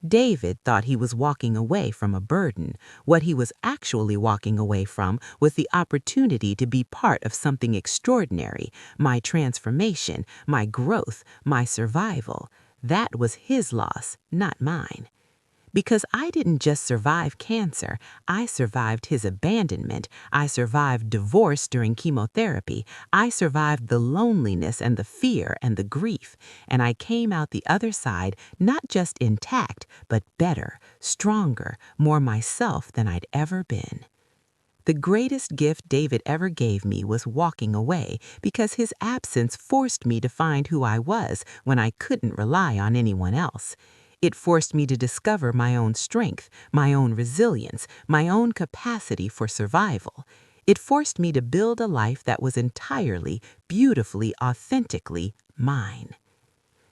David thought he was walking away from a burden. What he was actually walking away from was the opportunity to be part of something extraordinary, my transformation, my growth, my survival. That was his loss, not mine. Because I didn't just survive cancer, I survived his abandonment, I survived divorce during chemotherapy, I survived the loneliness and the fear and the grief, and I came out the other side not just intact, but better, stronger, more myself than I'd ever been. The greatest gift David ever gave me was walking away because his absence forced me to find who I was when I couldn't rely on anyone else. It forced me to discover my own strength, my own resilience, my own capacity for survival. It forced me to build a life that was entirely, beautifully, authentically mine.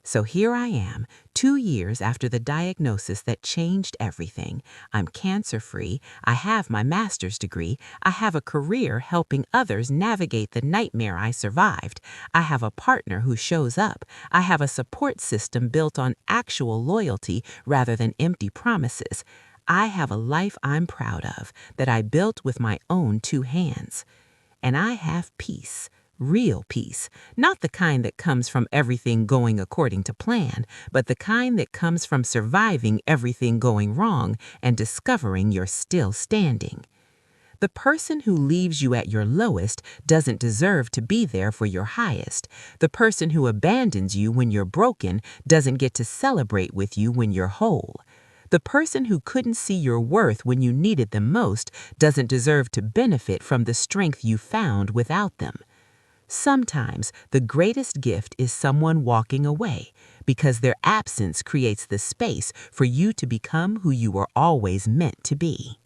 So here I am, 2 years after the diagnosis that changed everything. I'm cancer-free, I have my master's degree, I have a career helping others navigate the nightmare I survived, I have a partner who shows up, I have a support system built on actual loyalty rather than empty promises. I have a life I'm proud of, that I built with my own 2 hands. And I have peace. Real peace, not the kind that comes from everything going according to plan, but the kind that comes from surviving everything going wrong and discovering you're still standing. The person who leaves you at your lowest doesn't deserve to be there for your highest. The person who abandons you when you're broken doesn't get to celebrate with you when you're whole. The person who couldn't see your worth when you needed them most doesn't deserve to benefit from the strength you found without them. Sometimes the greatest gift is someone walking away because their absence creates the space for you to become who you were always meant to be.